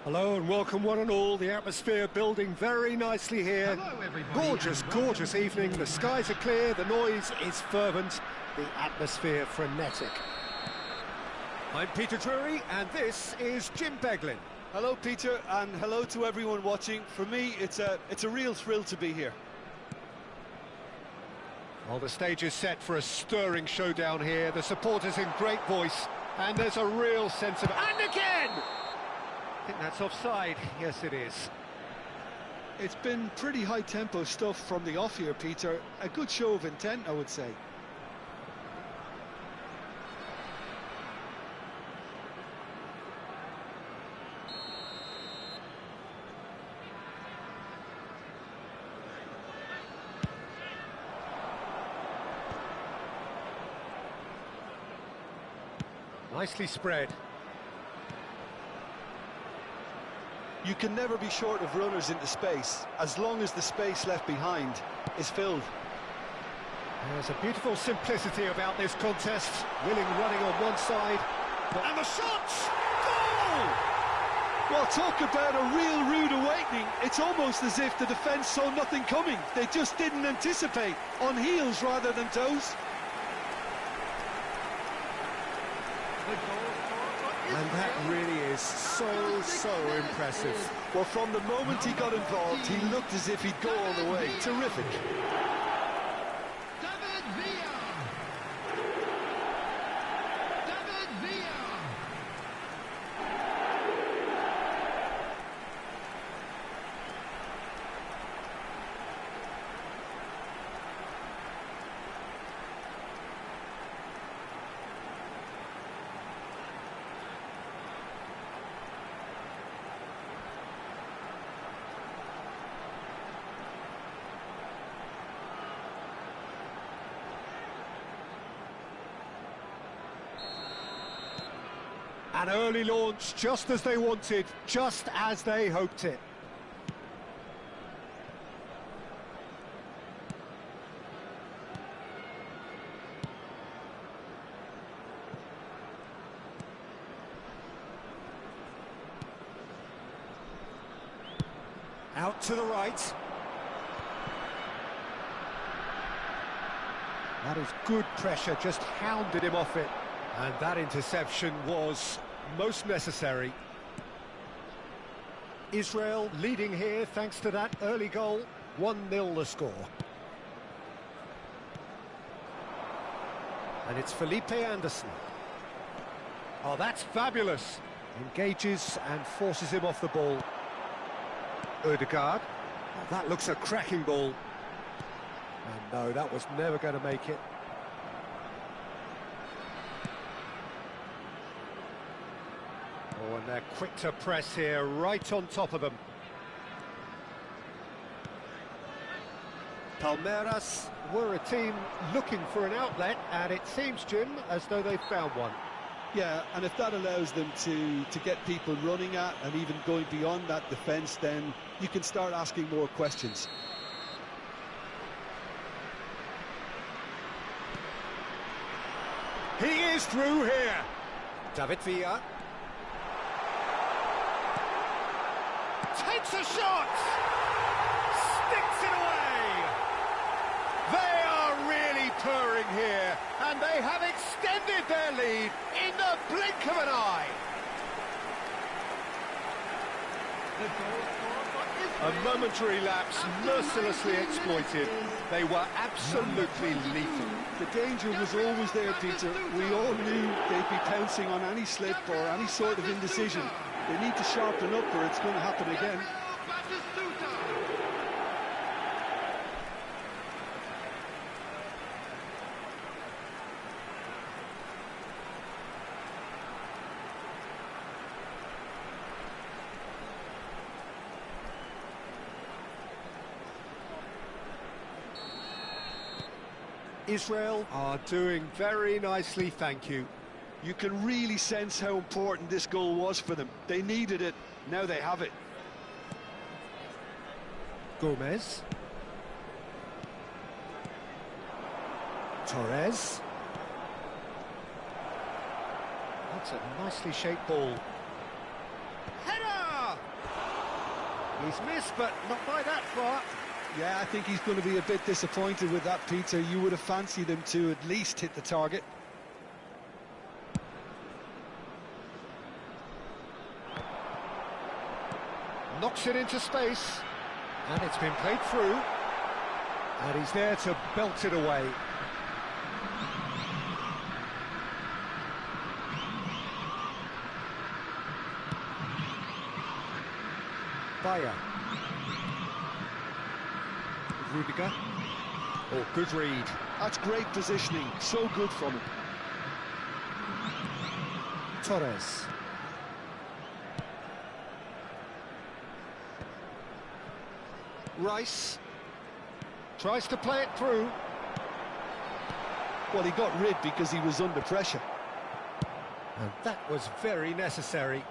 Hello and welcome one and all. The atmosphere building very nicely here. Hello everybody. Gorgeous, gorgeous evening. The skies are clear, the noise is fervent, the atmosphere frenetic. I'm Peter Drury and this is Jim Beglin. Hello Peter, and hello to everyone watching. For me, it's a real thrill to be here. Well, the stage is set for a stirring showdown here. The supporters in great voice, and there's a real sense of... And again! I think that's offside. Yes, it is. It's been pretty high-tempo stuff from the off here, Peter. A good show of intent, I would say. Nicely spread. You can never be short of runners into space, as long as the space left behind is filled. There's a beautiful simplicity about this contest. Willing running on one side, and the shots! Goal! Well, talk about a real rude awakening. It's almost as if the defence saw nothing coming. They just didn't anticipate, on heels rather than toes. And that really is so impressive. Well, from the moment he got involved, he looked as if he'd go all the way. Terrific. An early launch, just as they wanted, just as they hoped it. Out to the right. That is good pressure, just hounded him off it. And that interception was most necessary. Israel leading here thanks to that early goal. 1-0 the score. And it's Felipe Anderson. Oh, that's fabulous. Engages and forces him off the ball. Odegaard. Oh, that looks a cracking ball. And no, that was never going to make it. Oh, and they're quick to press here, right on top of them. Palmeiras were a team looking for an outlet, and it seems, Jim, as though they've found one. Yeah, and if that allows them to get people running at and even going beyond that defence, then you can start asking more questions. He is through here. David Villa. Takes a shot! Sticks it away! They are really purring here, and they have extended their lead in the blink of an eye. A momentary lapse mercilessly exploited. They were absolutely lethal. The danger was always there, Peter. We all knew they'd be pouncing on any slip or any sort of indecision. They need to sharpen up or it's going to happen again. Israel are doing very nicely, thank you. You can really sense how important this goal was for them. They needed it, now they have it. Gomez. Torres. That's a nicely shaped ball. Header! He's missed, but not by that far. Yeah, I think he's going to be a bit disappointed with that, Peter. You would have fancied him to at least hit the target. Knocks it into space, and it's been played through, and he's there to belt it away. Bayer. Rudiger. Oh, good read. That's great positioning, so good from him. Torres. Rice tries to play it through. Well, he got rid because he was under pressure. And that was very necessary.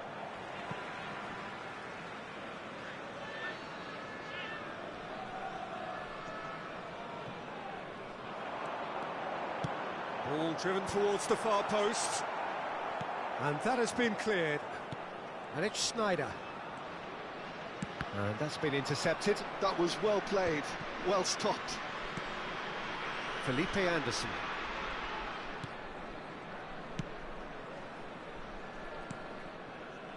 Ball driven towards the far post. And that has been cleared. And it's Schneider. And that's been intercepted. That was well played, well stopped. Felipe Anderson.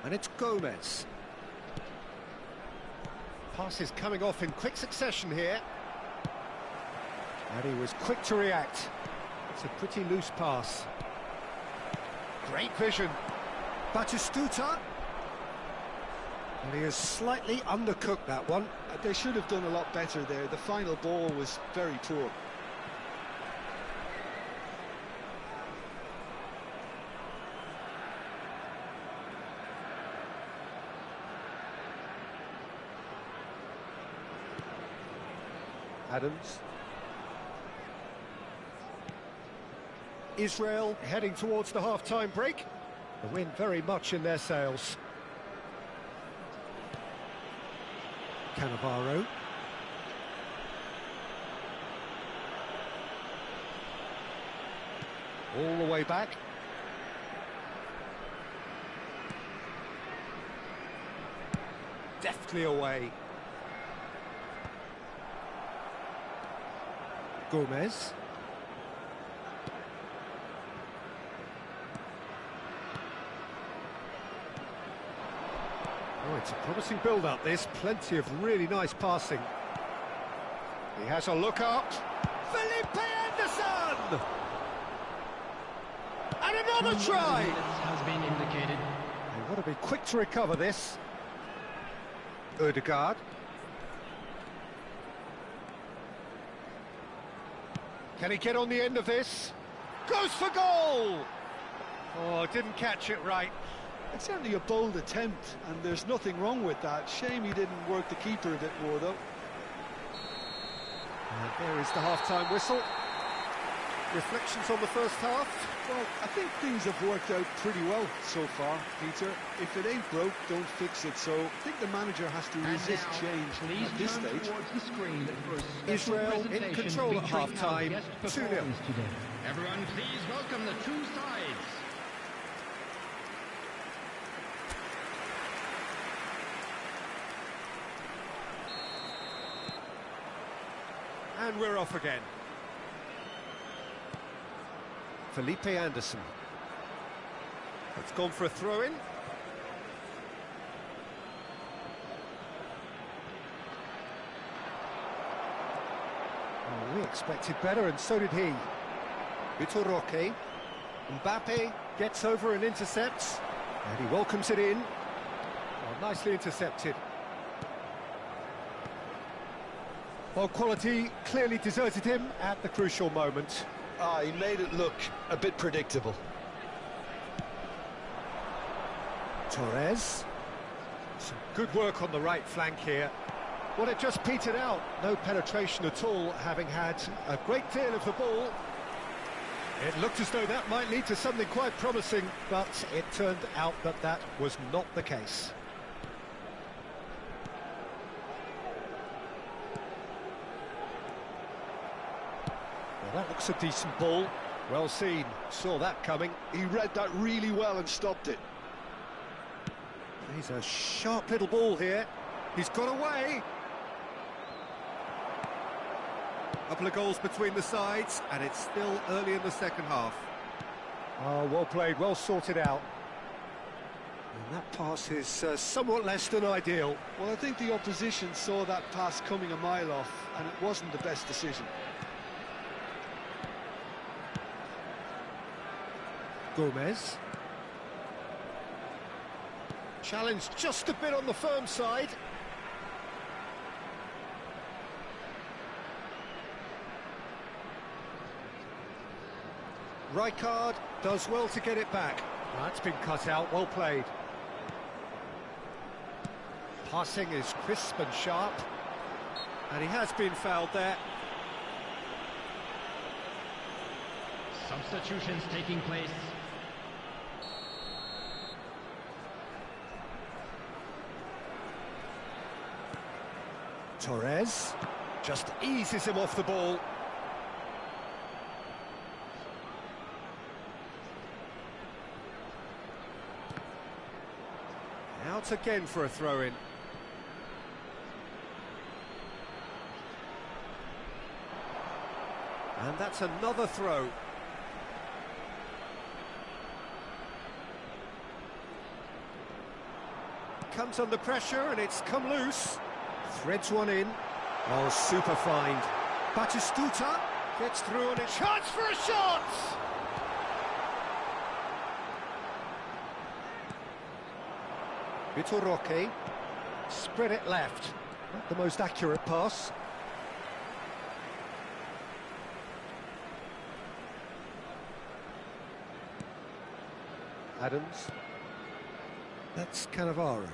And it's Gomez. Passes coming off in quick succession here. And he was quick to react. It's a pretty loose pass. Great vision. Batistuta. And he has slightly undercooked that one. They should have done a lot better there. The final ball was very poor. Adams. Israel heading towards the half-time break. The wind very much in their sails. Cannavaro. All the way back. Deftly away. Gomez. Oh, it's a promising build-up, this. Plenty of really nice passing. He has a look up. Felipe Anderson! And another try! Has been indicated. They've got to be quick to recover this. Ødegaard. Can he get on the end of this? Goes for goal! Oh, didn't catch it right. It's certainly a bold attempt, and there's nothing wrong with that. Shame he didn't work the keeper a bit more, though. And there is the half-time whistle. Reflections on the first half? Well, I think things have worked out pretty well so far, Peter. If it ain't broke, don't fix it. So I think the manager has to resist change at this stage. Israel in control at half-time, 2-0. Everyone, please welcome the two sides. And we're off again. Felipe Anderson. It's gone for a throw-in. Oh, we expected better, and so did he. Vitor Roque. Mbappe gets over and intercepts. And he welcomes it in. Oh, nicely intercepted. Well, quality clearly deserted him at the crucial moment. He made it look a bit predictable. Torres. Some good work on the right flank here. Well, it just petered out. No penetration at all, having had a great deal of the ball. It looked as though that might lead to something quite promising, but it turned out that that was not the case. That looks a decent ball. Well seen. Saw that coming. He read that really well and stopped it. He's a sharp little ball here. He's got away. A couple of goals between the sides, and it's still early in the second half. Oh, well played, well sorted out. And that pass is somewhat less than ideal. Well, I think the opposition saw that pass coming a mile off, and it wasn't the best decision. Gomez. Challenge just a bit on the firm side. Rijkaard does well to get it back. That's been cut out, well played. Passing is crisp and sharp. And he has been fouled there. Substitutions taking place. Torres just eases him off the ball. Out again for a throw-in. And that's another throw. Comes under pressure and it's come loose. Threads one in. Oh, super find. Batistuta gets through and it's chance for a shot! Vitor Roque, spread it left. Not the most accurate pass. Adams. That's Cannavaro.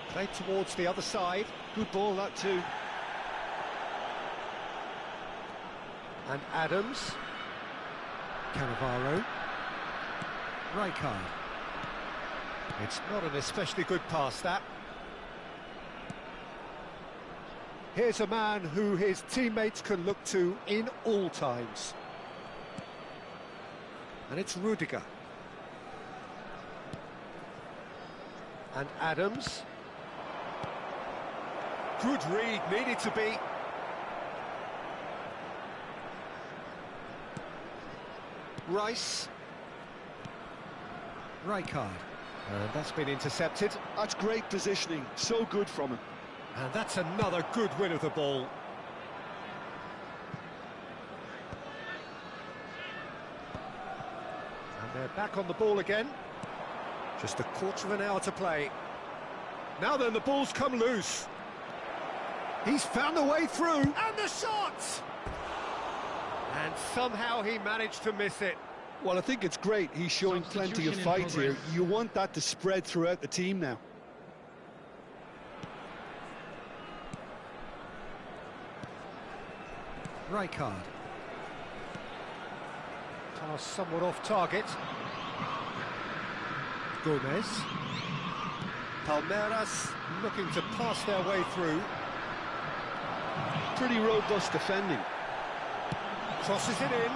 Played towards the other side. Good ball, that too. And Adams. Cannavaro. Rijkaard. It's not an especially good pass, that. Here's a man who his teammates can look to in all times. And it's Rudiger. And Adams. Good read, needed to be. Rice. Rijkaard. And that's been intercepted. That's great positioning, so good from him. And that's another good win of the ball. And they're back on the ball again. Just a quarter of an hour to play. Now then, the ball's come loose. He's found a way through. And the shot! And somehow he managed to miss it. Well, I think it's great. He's showing plenty of fight here. You want that to spread throughout the team now. Rijkaard. Pass somewhat off target. Gomez. Palmeiras looking to pass their way through. Pretty robust defending. Crosses it in.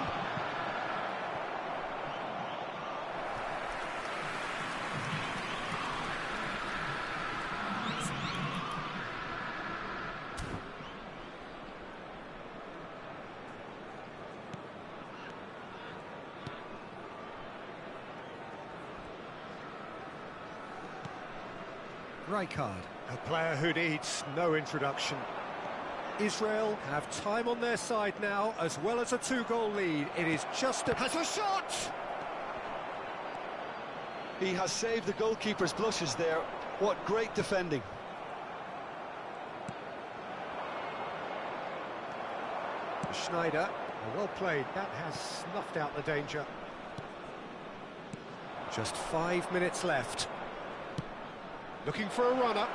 Rijkaard, a player who needs no introduction. Israel have time on their side now, as well as a two-goal lead. It is just has a shot! He has saved the goalkeeper's blushes there. What great defending. Schneider, well played. That has snuffed out the danger. Just 5 minutes left. Looking for a runner.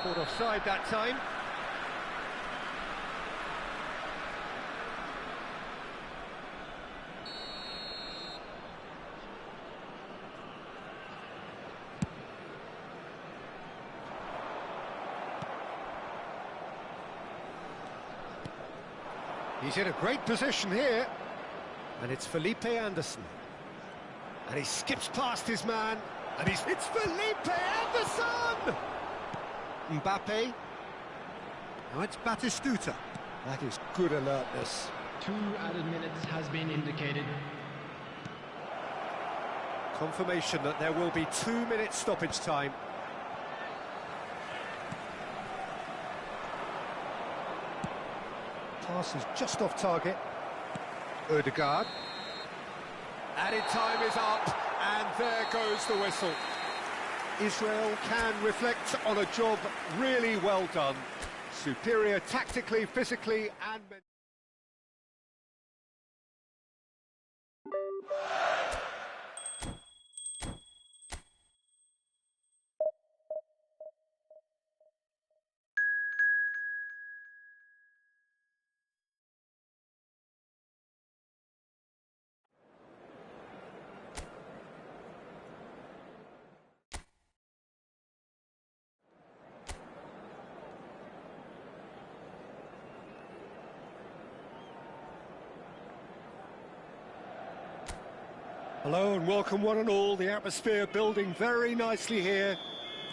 Caught offside that time. He's in a great position here. And it's Felipe Anderson. And he skips past his man. And it's Felipe Anderson! Mbappe. Now it's Batistuta. That is good alertness. 2 added minutes has been indicated. Confirmation that there will be 2 minutes stoppage time. Pass is just off target. Ødegaard. Added time is up, and there goes the whistle. Israel can reflect on a job really well done. Superior tactically, physically, and mentally. Hello and welcome one and all. The atmosphere building very nicely here.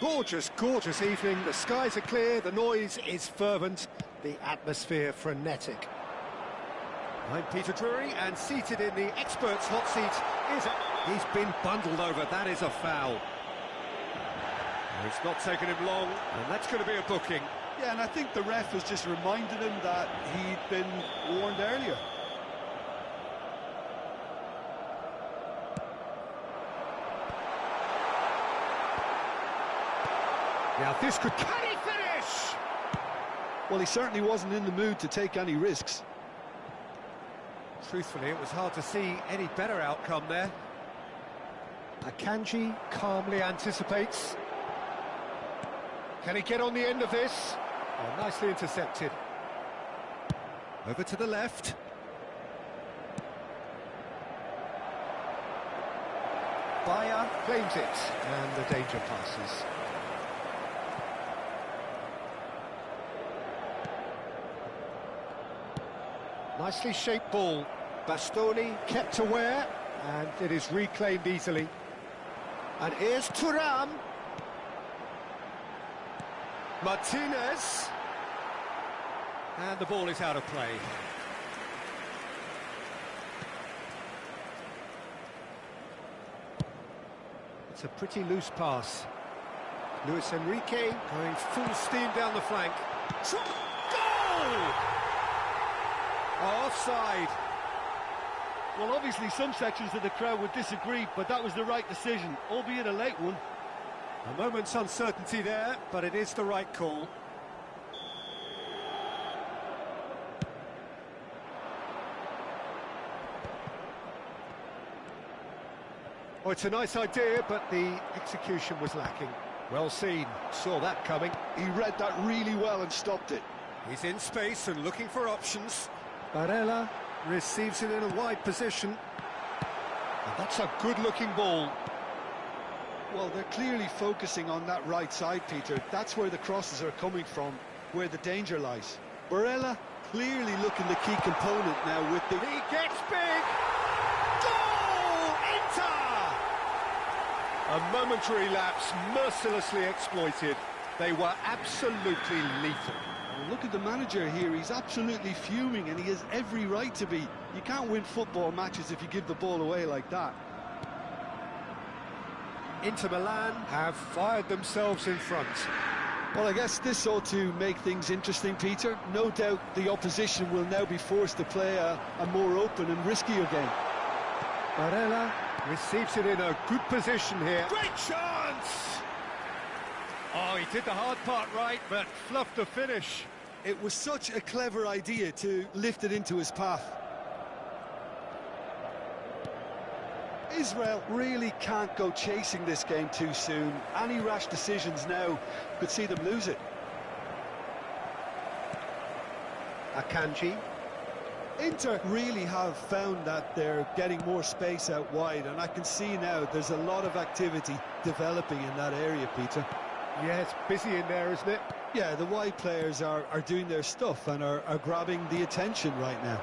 Gorgeous, gorgeous evening. The skies are clear, the noise is fervent, the atmosphere frenetic. I'm Peter Drury, and seated in the experts' hot seat is... He's been bundled over, that is a foul. It's not taken him long, and that's going to be a booking. Yeah, and I think the ref has just reminded him that he'd been warned earlier. Now this could... Can he finish? Well, he certainly wasn't in the mood to take any risks. Truthfully, it was hard to see any better outcome there. Akanji calmly anticipates. Can he get on the end of this? Oh, nicely intercepted. Over to the left. Bayer claims it, and the danger passes. Nicely shaped ball. Bastoni kept aware, and it is reclaimed easily. And here's Thuram. Martinez. And the ball is out of play. It's a pretty loose pass. Luis Enrique going full steam down the flank. Goal! Offside. Well, obviously some sections of the crowd would disagree, but that was the right decision, albeit a late one. A moment's uncertainty there, but it is the right call. Oh, it's a nice idea, but the execution was lacking. Well seen, saw that coming. He read that really well and stopped it. He's in space and looking for options. Barella receives it in a wide position. And that's a good-looking ball. Well, they're clearly focusing on that right side, Peter. That's where the crosses are coming from, where the danger lies. Barella clearly looking the key component now with the... He gets big! Goal! Inter! A momentary lapse mercilessly exploited. They were absolutely lethal. Look at the manager here, he's absolutely fuming and he has every right to be. You can't win football matches if you give the ball away like that. Inter Milan have fired themselves in front. Well, I guess this ought to make things interesting, Peter. No doubt the opposition will now be forced to play a more open and riskier game. Barella receives it in a good position here. Great chance! Oh, he did the hard part right, but fluffed the finish. It was such a clever idea to lift it into his path. Israel really can't go chasing this game too soon. Any rash decisions now could see them lose it. Akanji. Inter really have found that they're getting more space out wide, and I can see now there's a lot of activity developing in that area, Peter. Yeah, it's busy in there, isn't it? Yeah, the wide players are doing their stuff and are grabbing the attention right now.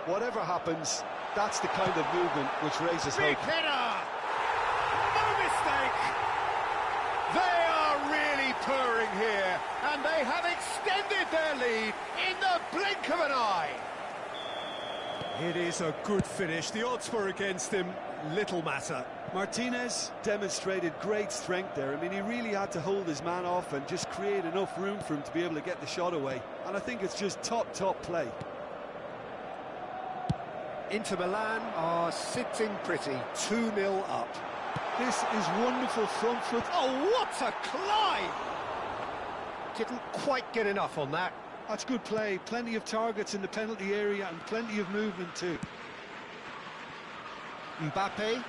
Whatever happens, that's the kind of movement which raises Big hope. header! No mistake! It is a good finish. The odds were against him, little matter. Martinez demonstrated great strength there. I mean, he really had to hold his man off and just create enough room for him to be able to get the shot away. And I think it's just top play. Inter Milan are sitting pretty, 2-0 up. This is wonderful front foot. Oh, what a climb! Didn't quite get enough on that. That's good play. Plenty of targets in the penalty area and plenty of movement too. Mbappe.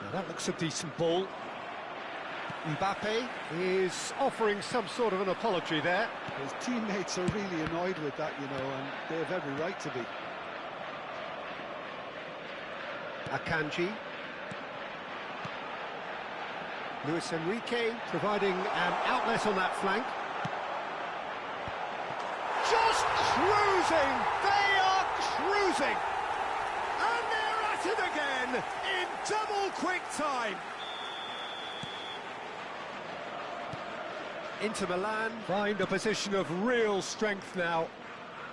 Now that looks a decent ball. Mbappe is offering some sort of an apology there. His teammates are really annoyed with that, you know, and they have every right to be. Akanji. Luis Enrique providing an outlet on that flank. Just cruising! They are cruising! And they're at it again in double quick time. Inter Milan find a position of real strength now.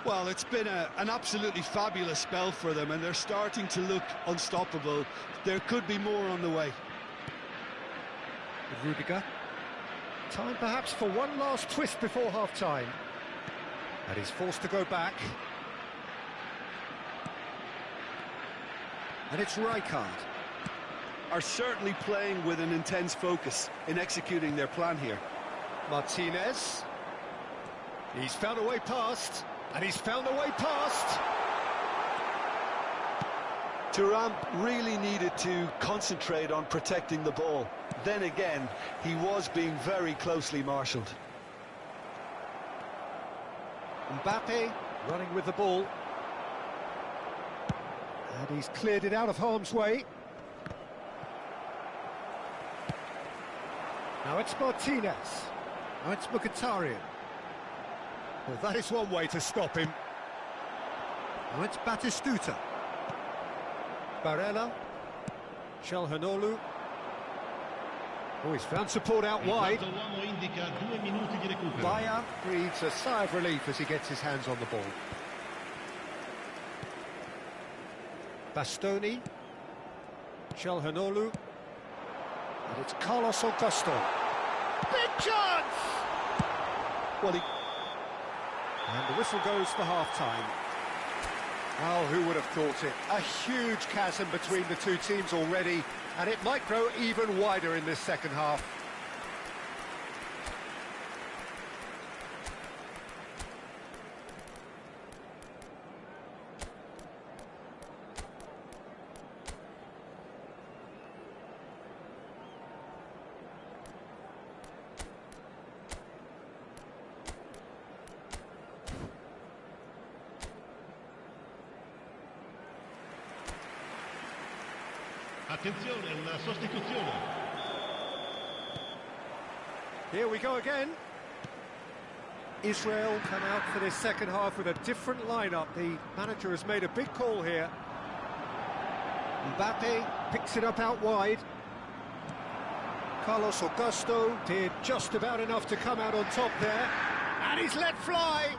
Well, it's been an absolutely fabulous spell for them, and they're starting to look unstoppable. There could be more on the way. Rudiger. Time perhaps for one last twist before half-time. And he's forced to go back. And it's Rijkaard. Are certainly playing with an intense focus in executing their plan here. Martinez. He's found a way past. And he's found a way past. Thuram really needed to concentrate on protecting the ball. Then again, he was being very closely marshalled. Mbappe running with the ball. And he's cleared it out of harm's way. Now it's Martinez. Now it's Mkhitaryan. Well, that is one way to stop him. Now it's Batistuta. Barella. Calhanoglu. Oh, he's found support out wide. Bayer breathes a sigh of relief as he gets his hands on the ball. Bastoni. Calhanoglu. And it's Carlos Augusto. Big chance! Well, and the whistle goes for half-time. Oh, who would have thought it? A huge chasm between the two teams already, and it might grow even wider in this second half. Attenzione, una sostituzione. Here we go again. Israel come out for this second half with a different lineup. The manager has made a big call here. Mbappe picks it up out wide. Carlos Augusto did just about enough to come out on top there. And he's let fly.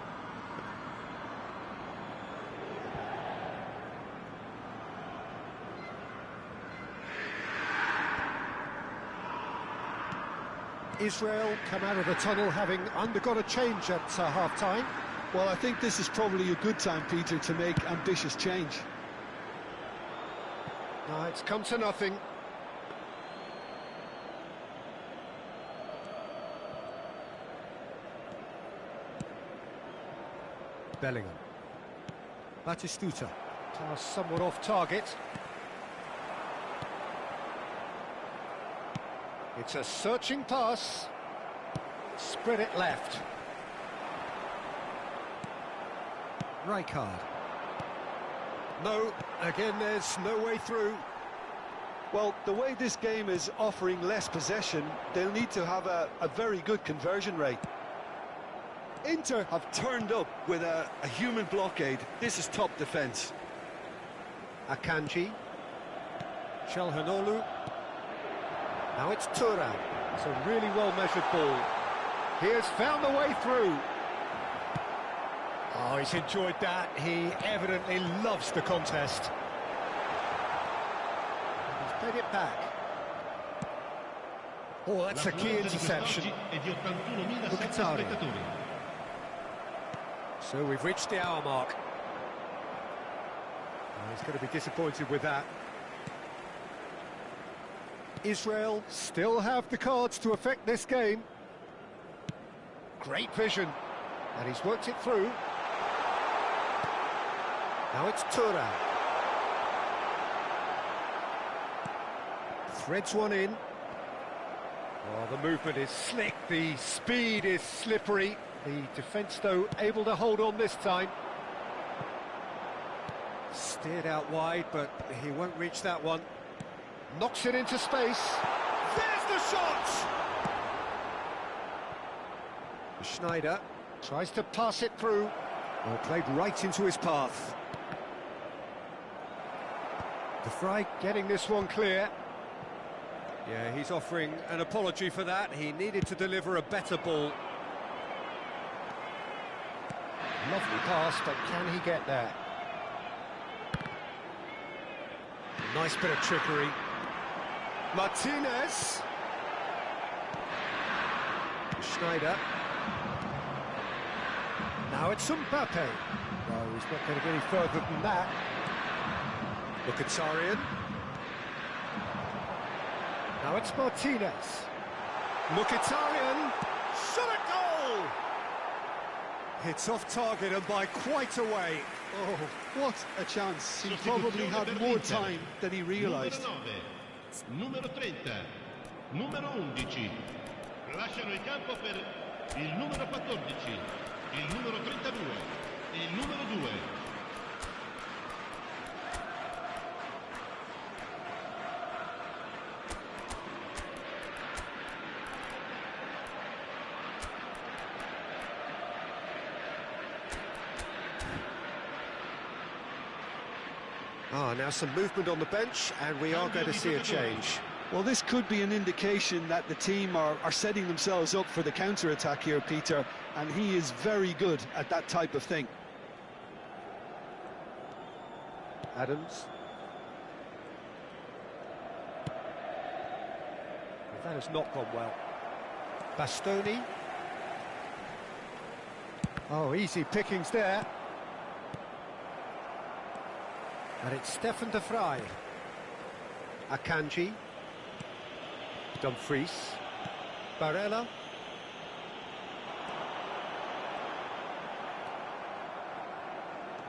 Israel come out of the tunnel having undergone a change at half-time. Well, I think this is probably a good time, Peter, to make ambitious change. No, it's come to nothing. Bellingham. Batistuta. Pass somewhat off target. It's a searching pass. Spread it left. Rijkaard. No, again there's no way through. Well, the way this game is offering less possession, they'll need to have a very good conversion rate. Inter have turned up with a human blockade. This is top defence. Akanji. Calhanoglu. Now it's Thuram. It's a really well-measured ball. He has found the way through. Oh, he's enjoyed that. He evidently loves the contest. He's played it back. Oh, that's a key interception. Mkhitaryan. So we've reached the hour mark. Oh, he's going to be disappointed with that. Israel still have the cards to affect this game. Great vision. And he's worked it through. Now it's Thuram. Threads one in. Oh, the movement is slick, the speed is slippery. The defence, though, able to hold on this time. Steered out wide, but he won't reach that one. Knocks it into space. There's the shot! Schneider tries to pass it through. Oh, played right into his path. De Vrij getting this one clear. Yeah, he's offering an apology for that. He needed to deliver a better ball. Lovely pass, but can he get there? Nice bit of trickery. Martinez. Schneider. Now it's Mbappe. No, he's not going to get any further than that. Mkhitaryan. Now it's Martinez. Mkhitaryan. Shot at goal! It's off target and by quite a way. Oh, what a chance. He probably had more time than he realised. Numero 30, numero 11. Lasciano il campo per il numero 14, il numero 32 e il numero 2. Ah, now some movement on the bench, and we are going to see a change. Well, this could be an indication that the team are setting themselves up for the counter-attack here, Peter, and he is very good at that type of thing. Adams. That has not gone well. Bastoni. Oh, easy pickings there. And it's Stefan de Vrij. Akanji. Dumfries. Barella.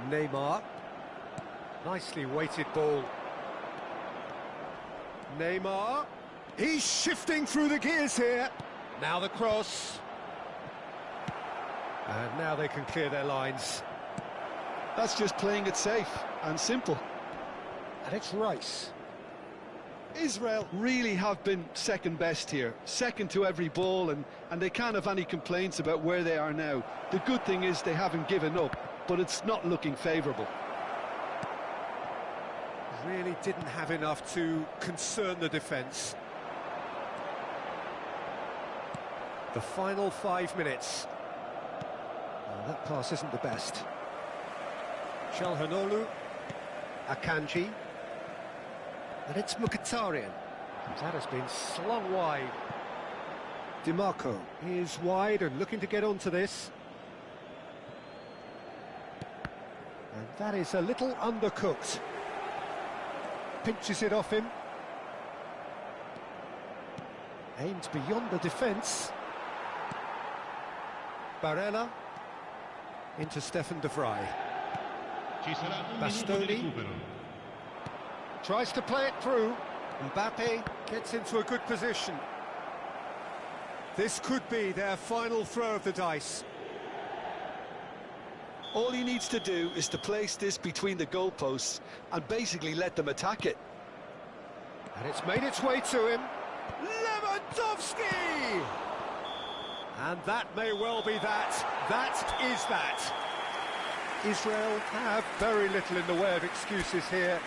Neymar. Nicely weighted ball. Neymar. He's shifting through the gears here. Now the cross. And now they can clear their lines. That's just playing it safe and simple. And it's Rice. Israel really have been second best here, second to every ball, and they can't have any complaints about where they are now. The good thing is they haven't given up, but it's not looking favourable. Really didn't have enough to concern the defence. The final 5 minutes. Oh, that pass isn't the best. Çalhanoğlu, Akanji, and it's Mkhitaryan. That has been slung wide. DiMarco is wide and looking to get onto this. And that is a little undercooked. Pinches it off him. Aimed beyond the defence. Barella into Stefan de Vrij. Bastoni tries to play it through. Mbappe gets into a good position. This could be their final throw of the dice. All he needs to do is to place this between the goalposts and basically let them attack it. And it's made its way to him. Lewandowski! And that may well be that. That is that. Israel have very little in the way of excuses here.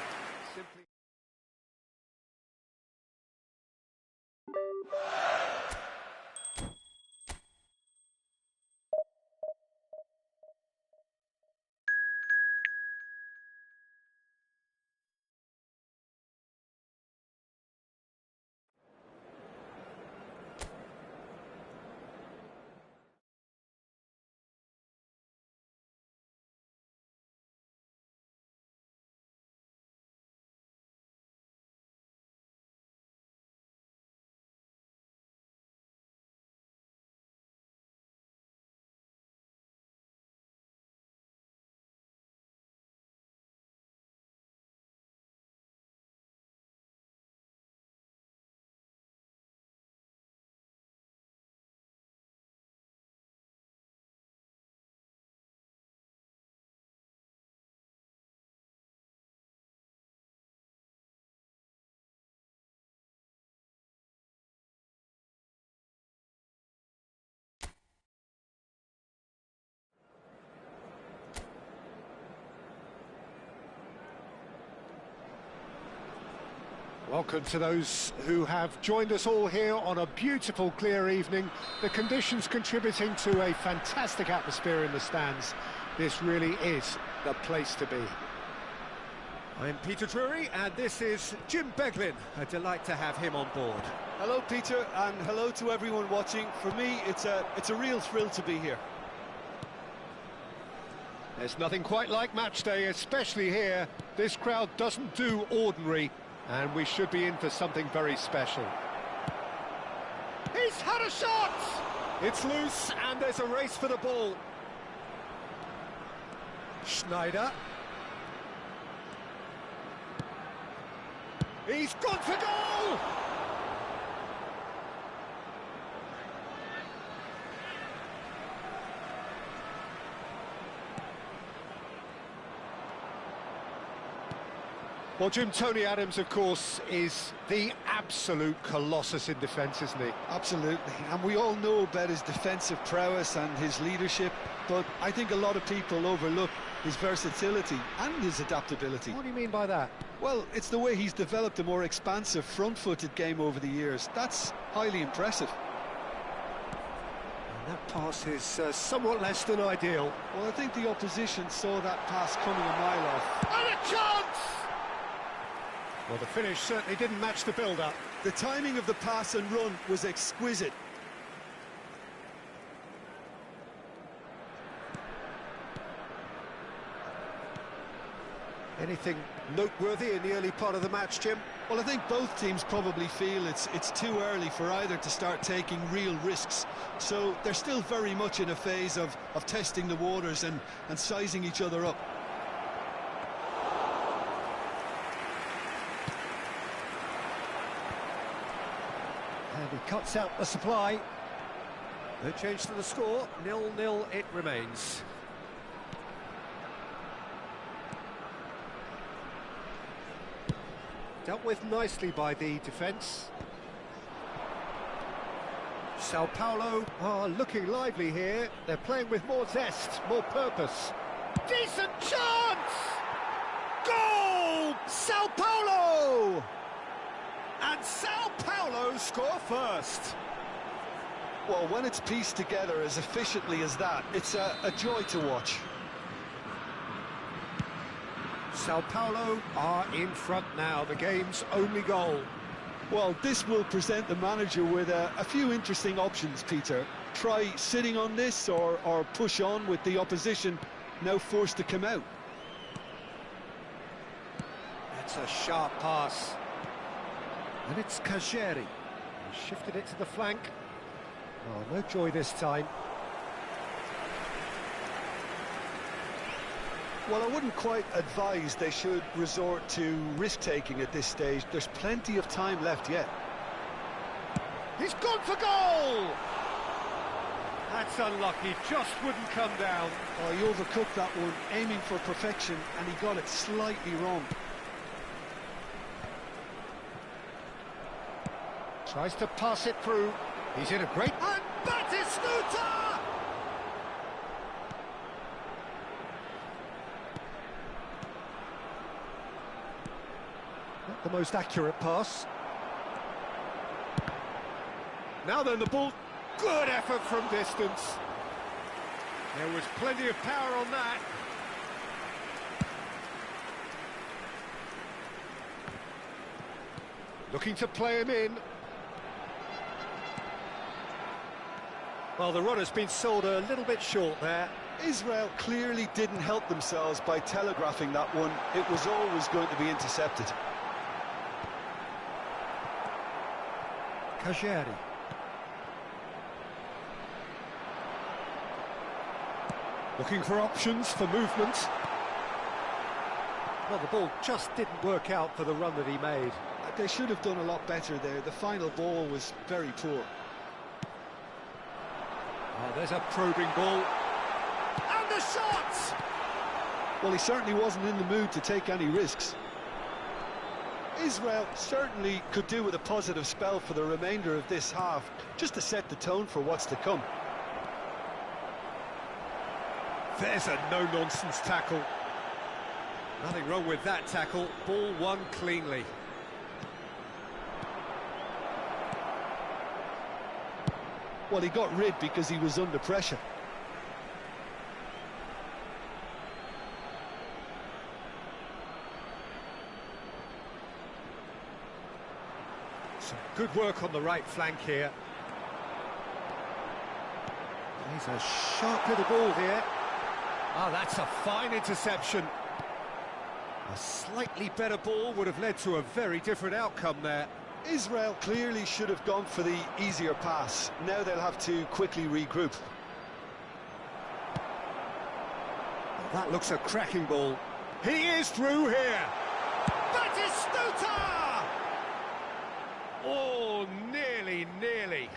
Welcome to those who have joined us all here on a beautiful, clear evening. The conditions contributing to a fantastic atmosphere in the stands. This really is the place to be. I'm Peter Drury, and this is Jim Beglin. A delight to have him on board. Hello, Peter, and hello to everyone watching. For me, it's a real thrill to be here. There's nothing quite like match day, especially here. This crowd doesn't do ordinary, and we should be in for something very special. He's had a shot! It's loose, and there's a race for the ball. Schneider. He's gone for goal! Well, Jim, Tony Adams, of course, is the absolute colossus in defence, isn't he? Absolutely, and we all know about his defensive prowess and his leadership, but I think a lot of people overlook his versatility and his adaptability. What do you mean by that? Well, it's the way he's developed a more expansive, front-footed game over the years. That's highly impressive. And that pass is somewhat less than ideal. Well, I think the opposition saw that pass coming a mile off. And a chance! Well, the finish certainly didn't match the build-up. The timing of the pass and run was exquisite. Anything noteworthy in the early part of the match, Jim? Well, I think both teams probably feel it's too early for either to start taking real risks. So they're still very much in a phase of testing the waters and sizing each other up. And he cuts out the supply. No change to the score, 0-0 it remains. Dealt with nicely by the defence. Sao Paulo are looking lively here. They're playing with more zest, more purpose. Decent chance! Goal! Sao Paulo! And Sao Paulo score first. Well, when it's pieced together as efficiently as that, it's a joy to watch. Sao Paulo are in front now, the game's only goal. Well, this will present the manager with a few interesting options, Peter. Try sitting on this or push on with the opposition now forced to come out. That's a sharp pass. And it's Kajeri. He shifted it to the flank. Oh, no joy this time. Well, I wouldn't quite advise they should resort to risk-taking at this stage. There's plenty of time left yet. He's gone for goal! That's unlucky, just wouldn't come down. Oh, he overcooked that one, aiming for perfection, and he got it slightly wrong. Tries to pass it through. He's in a great... And Batistuta! Not the most accurate pass. Now then, the ball. Good effort from distance. There was plenty of power on that. Looking to play him in. Well, the run has been sold a little bit short there. Israel clearly didn't help themselves by telegraphing that one. It was always going to be intercepted. Kajeri. Looking for options for movement. Well, the ball just didn't work out for the run that he made. They should have done a lot better there. The final ball was very poor. Oh, there's a probing ball. And the shot! Well, he certainly wasn't in the mood to take any risks. Israel certainly could do with a positive spell for the remainder of this half, just to set the tone for what's to come. There's a no-nonsense tackle. Nothing wrong with that tackle. Ball won cleanly. Well, he got rid because he was under pressure. Some good work on the right flank here. He's a sharp little ball here. Ah, that's a fine interception. A slightly better ball would have led to a very different outcome there. Israel clearly should have gone for the easier pass. Now they'll have to quickly regroup. Oh, that looks a cracking ball. He is through here. Batistuta! Oh, nearly, nearly.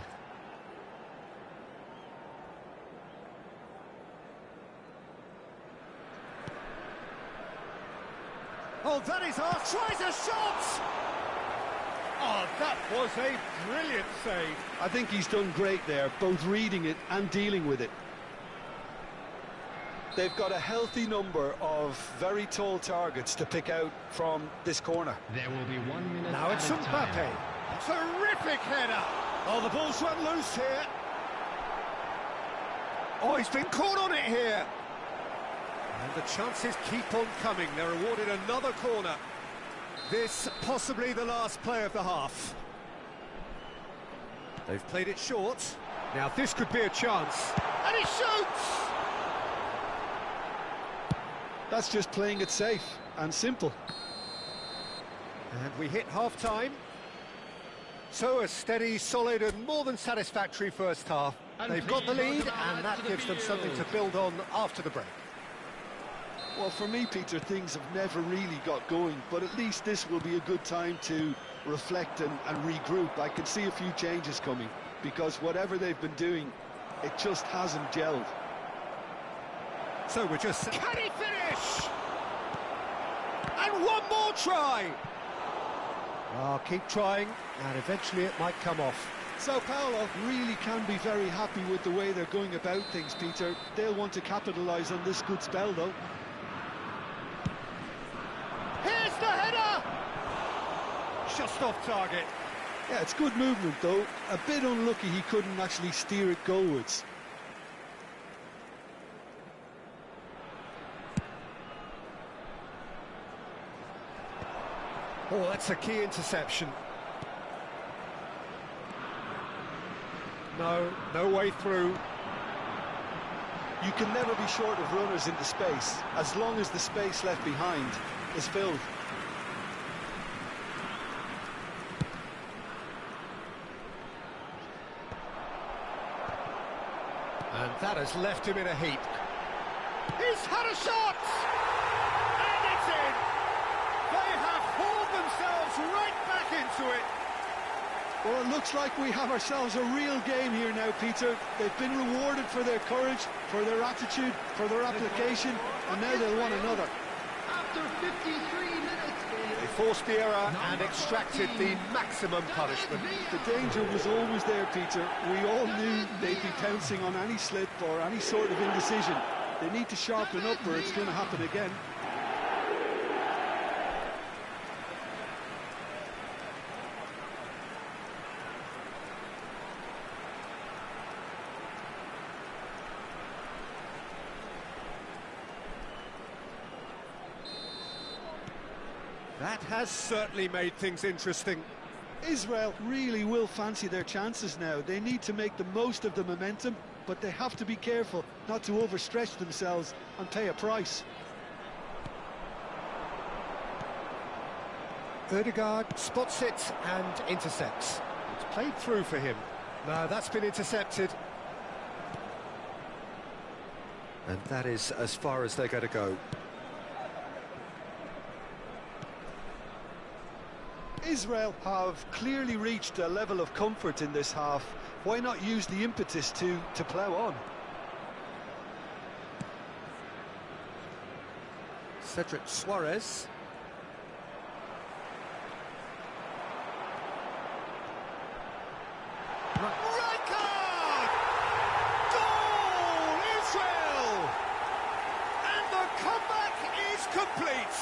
Oh, that is our tries a shot! Oh, that was a brilliant save. I think he's done great there, both reading it and dealing with it. They've got a healthy number of very tall targets to pick out from this corner. There will be 1 minute. Now it's Mbappe. Terrific header. Oh, the ball's run loose here. Oh, he's been caught on it here. And the chances keep on coming. They're awarded another corner. This possibly the last play of the half. They've played it short. Now this could be a chance. And he shoots! That's just playing it safe and simple. And we hit half-time. So a steady, solid and more than satisfactory first half. They've got the lead and that gives them something to build on after the break. Well, for me, Peter, things have never really got going, but at least this will be a good time to reflect and regroup. I can see a few changes coming, because whatever they've been doing, it just hasn't gelled. So we're just... Can he finish? And one more try! Oh, keep trying, and eventually it might come off. Sao Paulo really can be very happy with the way they're going about things, Peter. They'll want to capitalise on this good spell, though. Here's the header! Just off target. Yeah, it's good movement, though. A bit unlucky he couldn't actually steer it goalwards. Oh, that's a key interception. No way through. You can never be short of runners into space, as long as the space left behind is filled. And that has left him in a heap. He's had a shot! And it's in! They have hauled themselves right back into it. Well, it looks like we have ourselves a real game here now, Peter. They've been rewarded for their courage, for their attitude, for their application, and now they'll want another. After 53 minutes. They forced the error and extracted the maximum punishment. The danger was always there, Peter. We all knew they'd be pouncing on any slip or any sort of indecision. They need to sharpen up or it's going to happen again. That has certainly made things interesting. Israel really will fancy their chances now. They need to make the most of the momentum, but they have to be careful not to overstretch themselves and pay a price. Ødegaard spots it and intercepts. It's played through for him. No, that's been intercepted. And that is as far as they're going to go. Israel have clearly reached a level of comfort in this half. Why not use the impetus to plough on? Cedric Suarez. Rijkaard! Goal! Israel! And the comeback is complete.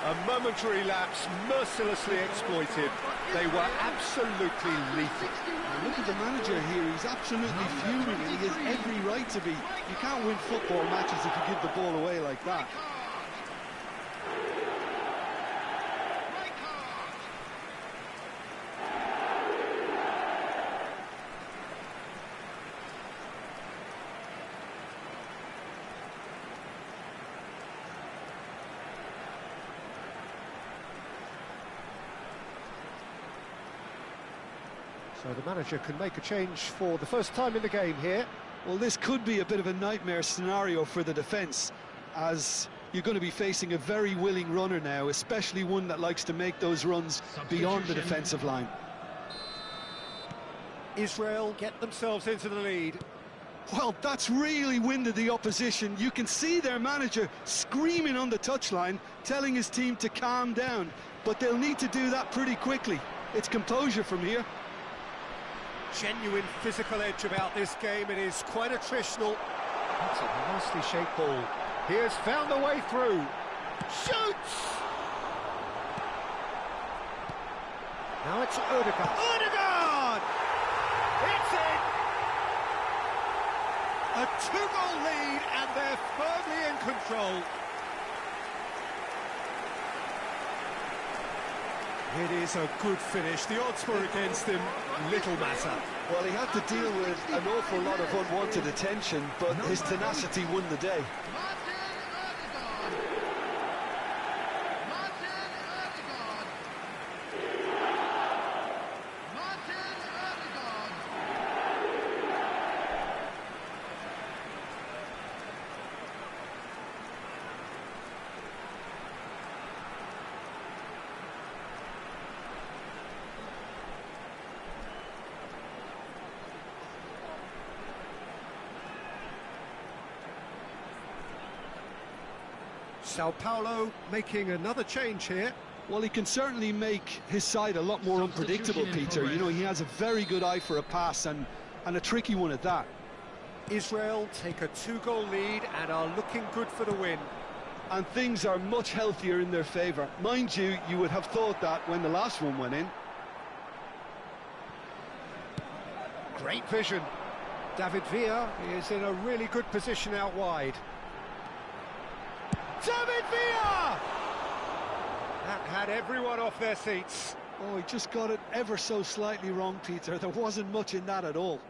A momentary lapse, mercilessly exploited. They were absolutely lethal. And look at the manager here, he's absolutely fuming and he has every right to be. You can't win football matches if you give the ball away like that. So the manager can make a change for the first time in the game here. Well, this could be a bit of a nightmare scenario for the defence, as you're going to be facing a very willing runner now, especially one that likes to make those runs beyond the defensive line. Israel get themselves into the lead. Well, that's really winded the opposition. You can see their manager screaming on the touchline, telling his team to calm down, but they'll need to do that pretty quickly. It's composure from here. Genuine physical edge about this game. It is quite attritional. That's a nicely shaped ball. He has found a way through. Shoots! Now it's Ødegaard. Ødegaard! It's in! A two-goal lead, and they're firmly in control. It is a good finish. The odds were against him. Little matter. Well, he had to deal with an awful lot of unwanted attention, but his tenacity won the day. Sao Paulo making another change here. Well, he can certainly make his side a lot more unpredictable, Peter. You know, he has a very good eye for a pass and a tricky one at that. Israel take a two-goal lead and are looking good for the win. And things are much healthier in their favour. Mind you, you would have thought that when the last one went in. Great vision. David Villa is in a really good position out wide. David Villa! That had everyone off their seats. Oh, he just got it ever so slightly wrong, Peter. There wasn't much in that at all.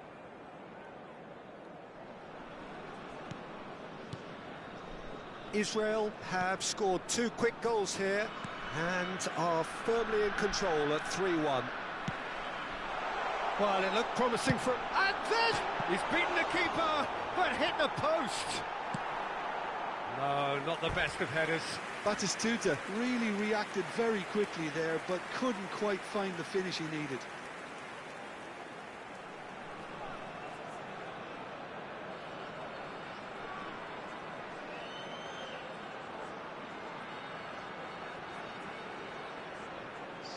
Israel have scored two quick goals here and are firmly in control at 3-1. Well, it looked promising for... And there's... He's beaten the keeper, but hit the post. No, not the best of headers. Batistuta really reacted very quickly there, but couldn't quite find the finish he needed.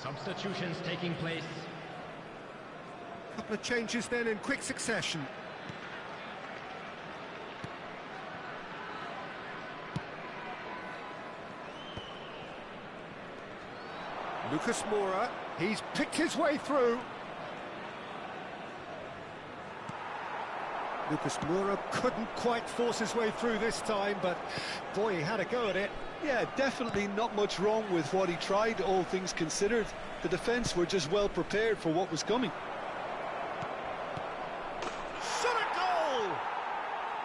Substitutions taking place. A couple of changes then in quick succession. Lucas Moura, he's picked his way through. Lucas Moura couldn't quite force his way through this time, but boy, he had a go at it. Yeah, definitely not much wrong with what he tried, all things considered. The defence were just well prepared for what was coming. Shot a goal!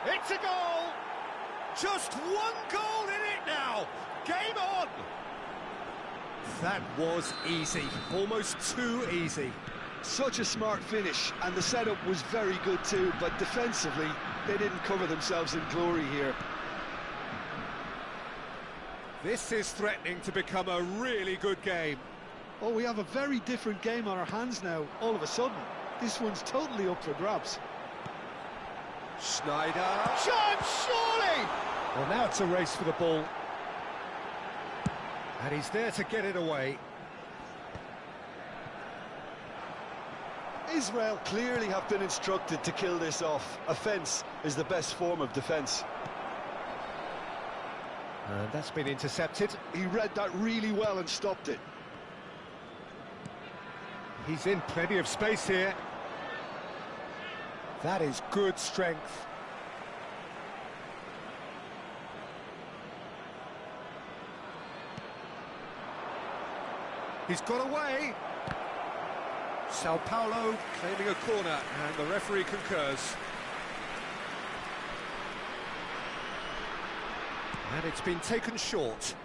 It's a goal! Just one goal in it now! Game on! That was easy, almost too easy. Such a smart finish, and the setup was very good too, but defensively, they didn't cover themselves in glory here. This is threatening to become a really good game. Oh, we have a very different game on our hands now, all of a sudden. This one's totally up for grabs. Schneider, chance, surely! Well, now it's a race for the ball. And he's there to get it away. Israel clearly have been instructed to kill this off. Offence is the best form of defence. And that's been intercepted. He read that really well and stopped it. He's in plenty of space here. That is good strength. He's got away. Sao Paulo claiming a corner, and the referee concurs. And it's been taken short.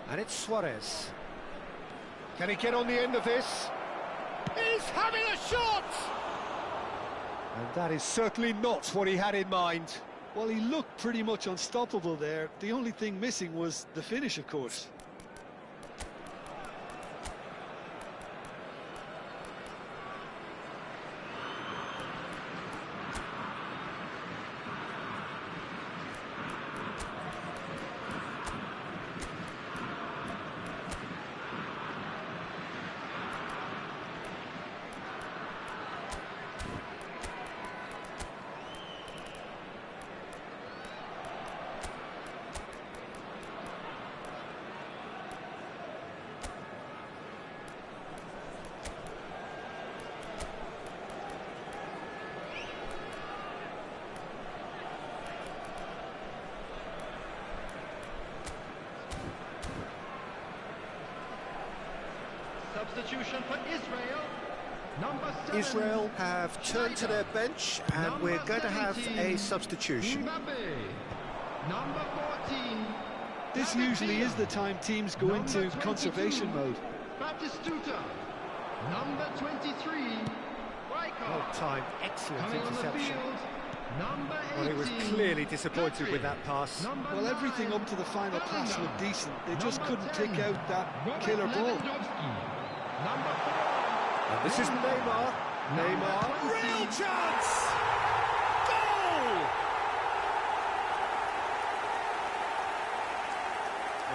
And it's Suarez. Can he get on the end of this? He's having a shot! And that is certainly not what he had in mind. Well, he looked pretty much unstoppable there. The only thing missing was the finish, of course. Substitution for Israel. Number 7. Israel have turned to their bench, and we're going to have a substitution. Mbappe. Number 14. This usually is the time teams go into Number 22, conservation mode. Batistuta. Number 23. Well timed, excellent Coming on the interception. field. Number 18. Well, he was clearly disappointed with that pass. Number Well, everything 9, up to the final pass Bellingham. looked decent. They just Number couldn't 10, take out that Robert killer ball. Lewandowski. Number 4. And this is Neymar. Neymar. Number 20. Real chance! Goal!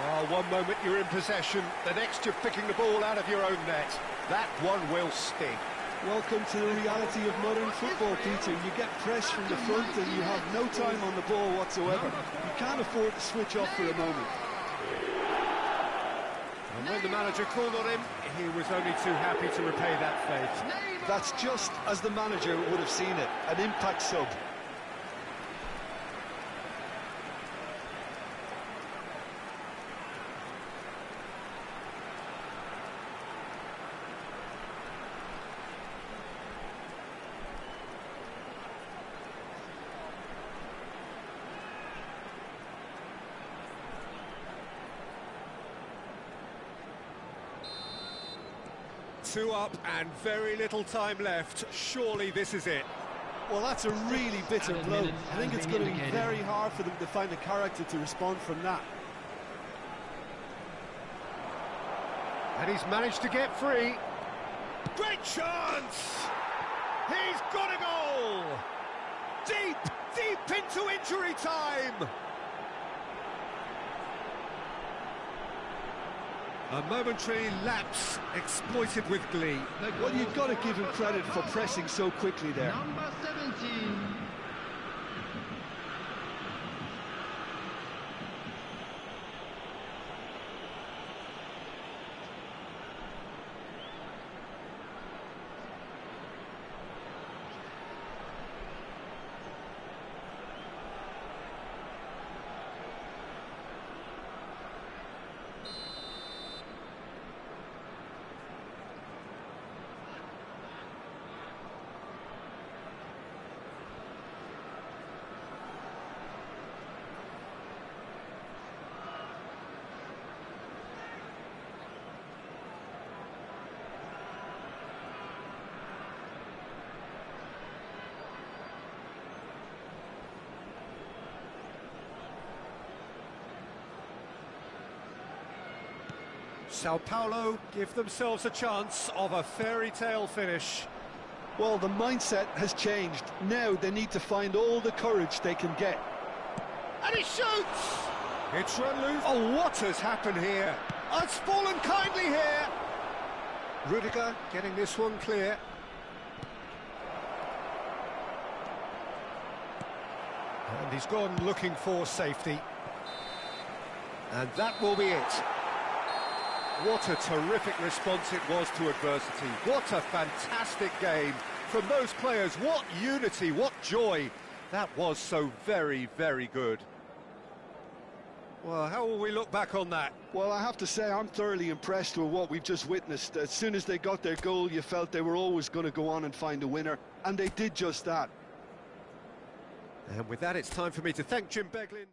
Oh, one moment you're in possession, the next you're picking the ball out of your own net. That one will sting. Welcome to the reality of modern football, Peter. You get pressed from the front and you have no time on the ball whatsoever. You can't afford to switch off for a moment. And when the manager called on him, he was only too happy to repay that faith. That's just as the manager would have seen it, an impact sub. Two up and very little time left. Surely this is it. Well, that's a really bitter Added blow. minutes I think has it's been going to be indicated. very hard for them to find a character to respond from that. And he's managed to get free. Great chance! He's got a goal! Deep deep into injury time. A momentary lapse exploited with glee. Well, you've got to give him credit for pressing so quickly there. Number 17. Sao Paulo give themselves a chance of a fairy tale finish. Well, the mindset has changed. Now they need to find all the courage they can get. And he shoots! It's run loose. Oh, what has happened here? Oh, it's fallen kindly here. Rudiger getting this one clear. And he's gone looking for safety. And that will be it. What a terrific response it was to adversity. What a fantastic game from those players. What unity, what joy. That was so very, very good. Well, how will we look back on that? Well, I have to say I'm thoroughly impressed with what we've just witnessed. As soon as they got their goal, you felt they were always going to go on and find a winner, and they did just that. And with that, it's time for me to thank Jim Beglin.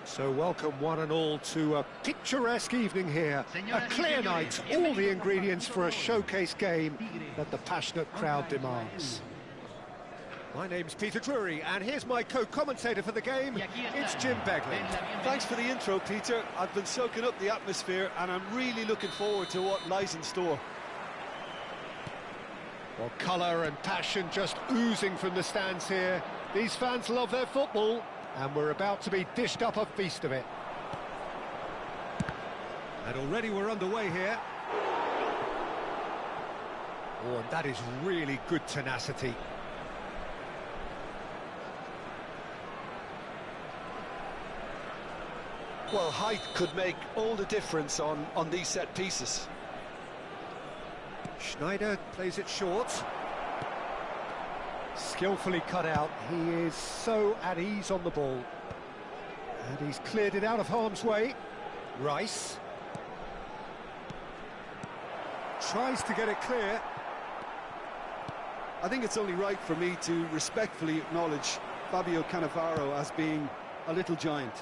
So welcome one and all to a picturesque evening here. A clear night, all the ingredients for a showcase game that the passionate crowd demands. My name's Peter Drury, and here's my co-commentator for the game. It's Jim Beglin. Thanks for the intro, Peter. I've been soaking up the atmosphere, and I'm really looking forward to what lies in store. Well, colour and passion just oozing from the stands here. These fans love their football, and we're about to be dished up a feast of it. And already we're underway here. Oh, and that is really good tenacity. Well, height could make all the difference on these set pieces. Schneider plays it short. Skillfully cut out. He is so at ease on the ball. And he's cleared it out of harm's way. Rice tries to get it clear. I think it's only right for me to respectfully acknowledge Fabio Cannavaro as being a little giant.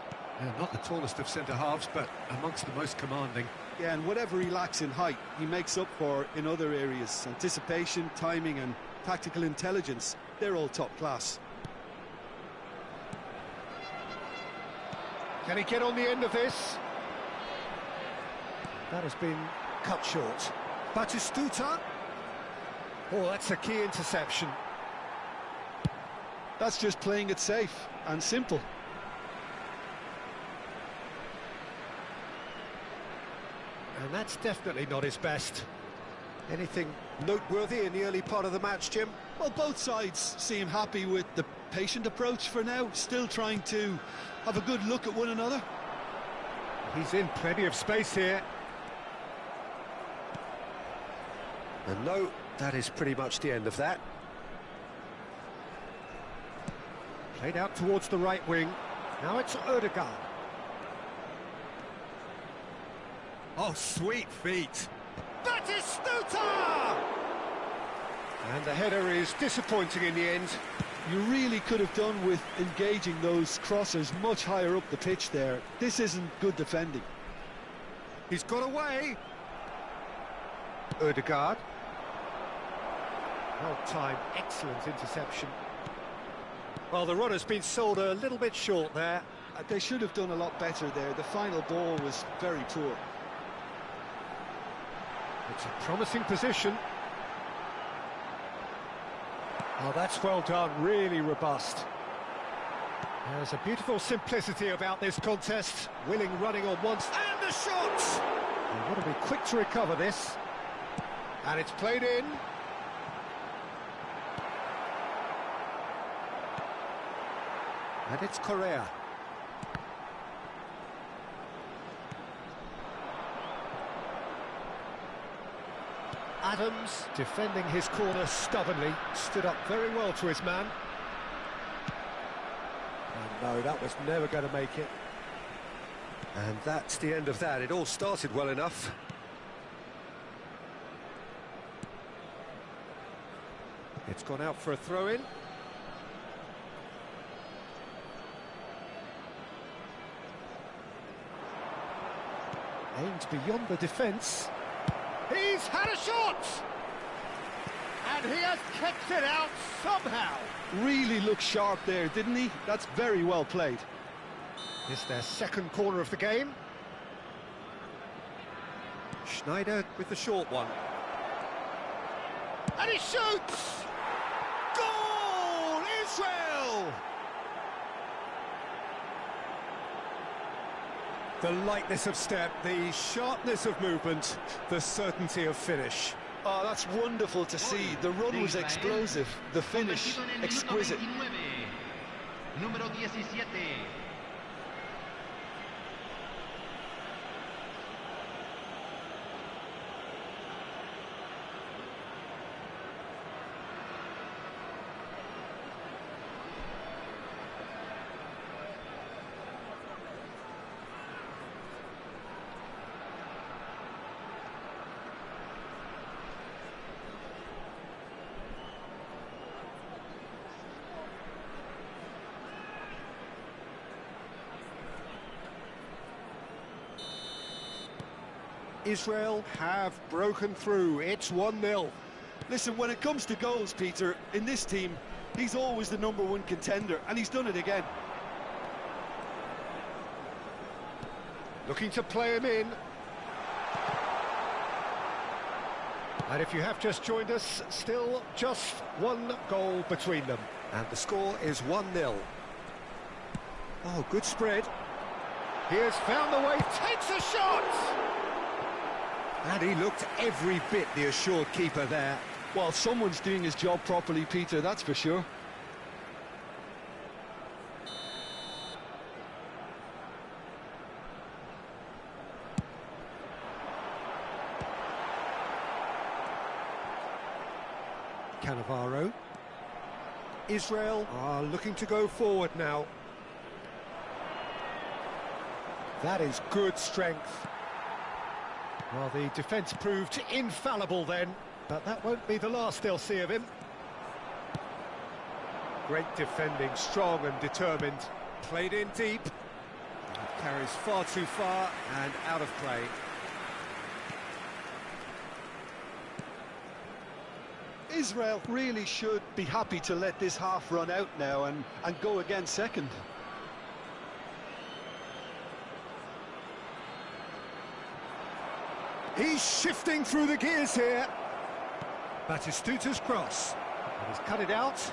Yeah, not the tallest of centre-halves, but amongst the most commanding. Yeah, and whatever he lacks in height, he makes up for in other areas. Anticipation, timing and tactical intelligence, they're all top class. Can he get on the end of this? That has been cut short. Batistuta. Oh, that's a key interception. That's just playing it safe and simple. And that's definitely not his best. Anything noteworthy in the early part of the match, Jim? Well, both sides seem happy with the patient approach for now, still trying to have a good look at one another. He's in plenty of space here. And no, that is pretty much the end of that. Played out towards the right wing. Now it's Ødegaard. Oh, sweet feet. Batistuta! And the header is disappointing in the end. You really could have done with engaging those crossers much higher up the pitch there. This isn't good defending. He's got away. Ødegaard. Well timed, excellent interception. Well, the runner's been sold a little bit short there. They should have done a lot better there. The final ball was very poor. It's a promising position. Oh, that's well done, really robust. There's a beautiful simplicity about this contest. Willing running on once, and the shot! They want to be quick to recover this. And it's played in. And it's Correa. Adams, defending his corner stubbornly, stood up very well to his man. And no, that was never going to make it. And that's the end of that. It all started well enough. It's gone out for a throw-in. Aimed beyond the defence. He's had a shot! And he has kept it out somehow. Really looked sharp there, didn't he? That's very well played. It's their second corner of the game. Schneider with the short one. And he shoots! Goal! Israel! The lightness of step, the sharpness of movement, the certainty of finish. Oh, that's wonderful to see. The run was explosive, the finish exquisite. Número 17. Israel have broken through. It's 1-0. Listen, when it comes to goals, Peter, in this team, he's always the #1 contender, and he's done it again. Looking to play him in. And if you have just joined us, still just one goal between them. And the score is 1-0. Oh, good spread. He has found the way, takes a shot! And he looked every bit the assured keeper there. Well, someone's doing his job properly, Peter, that's for sure. Cannavaro. Israel are looking to go forward now. That is good strength. Well, the defence proved infallible then, but that won't be the last they'll see of him. Great defending, strong and determined. Played in deep. It carries far too far and out of play. Israel really should be happy to let this half run out now and go again second. He's shifting through the gears here. Batistuta's cross. And he's cut it out.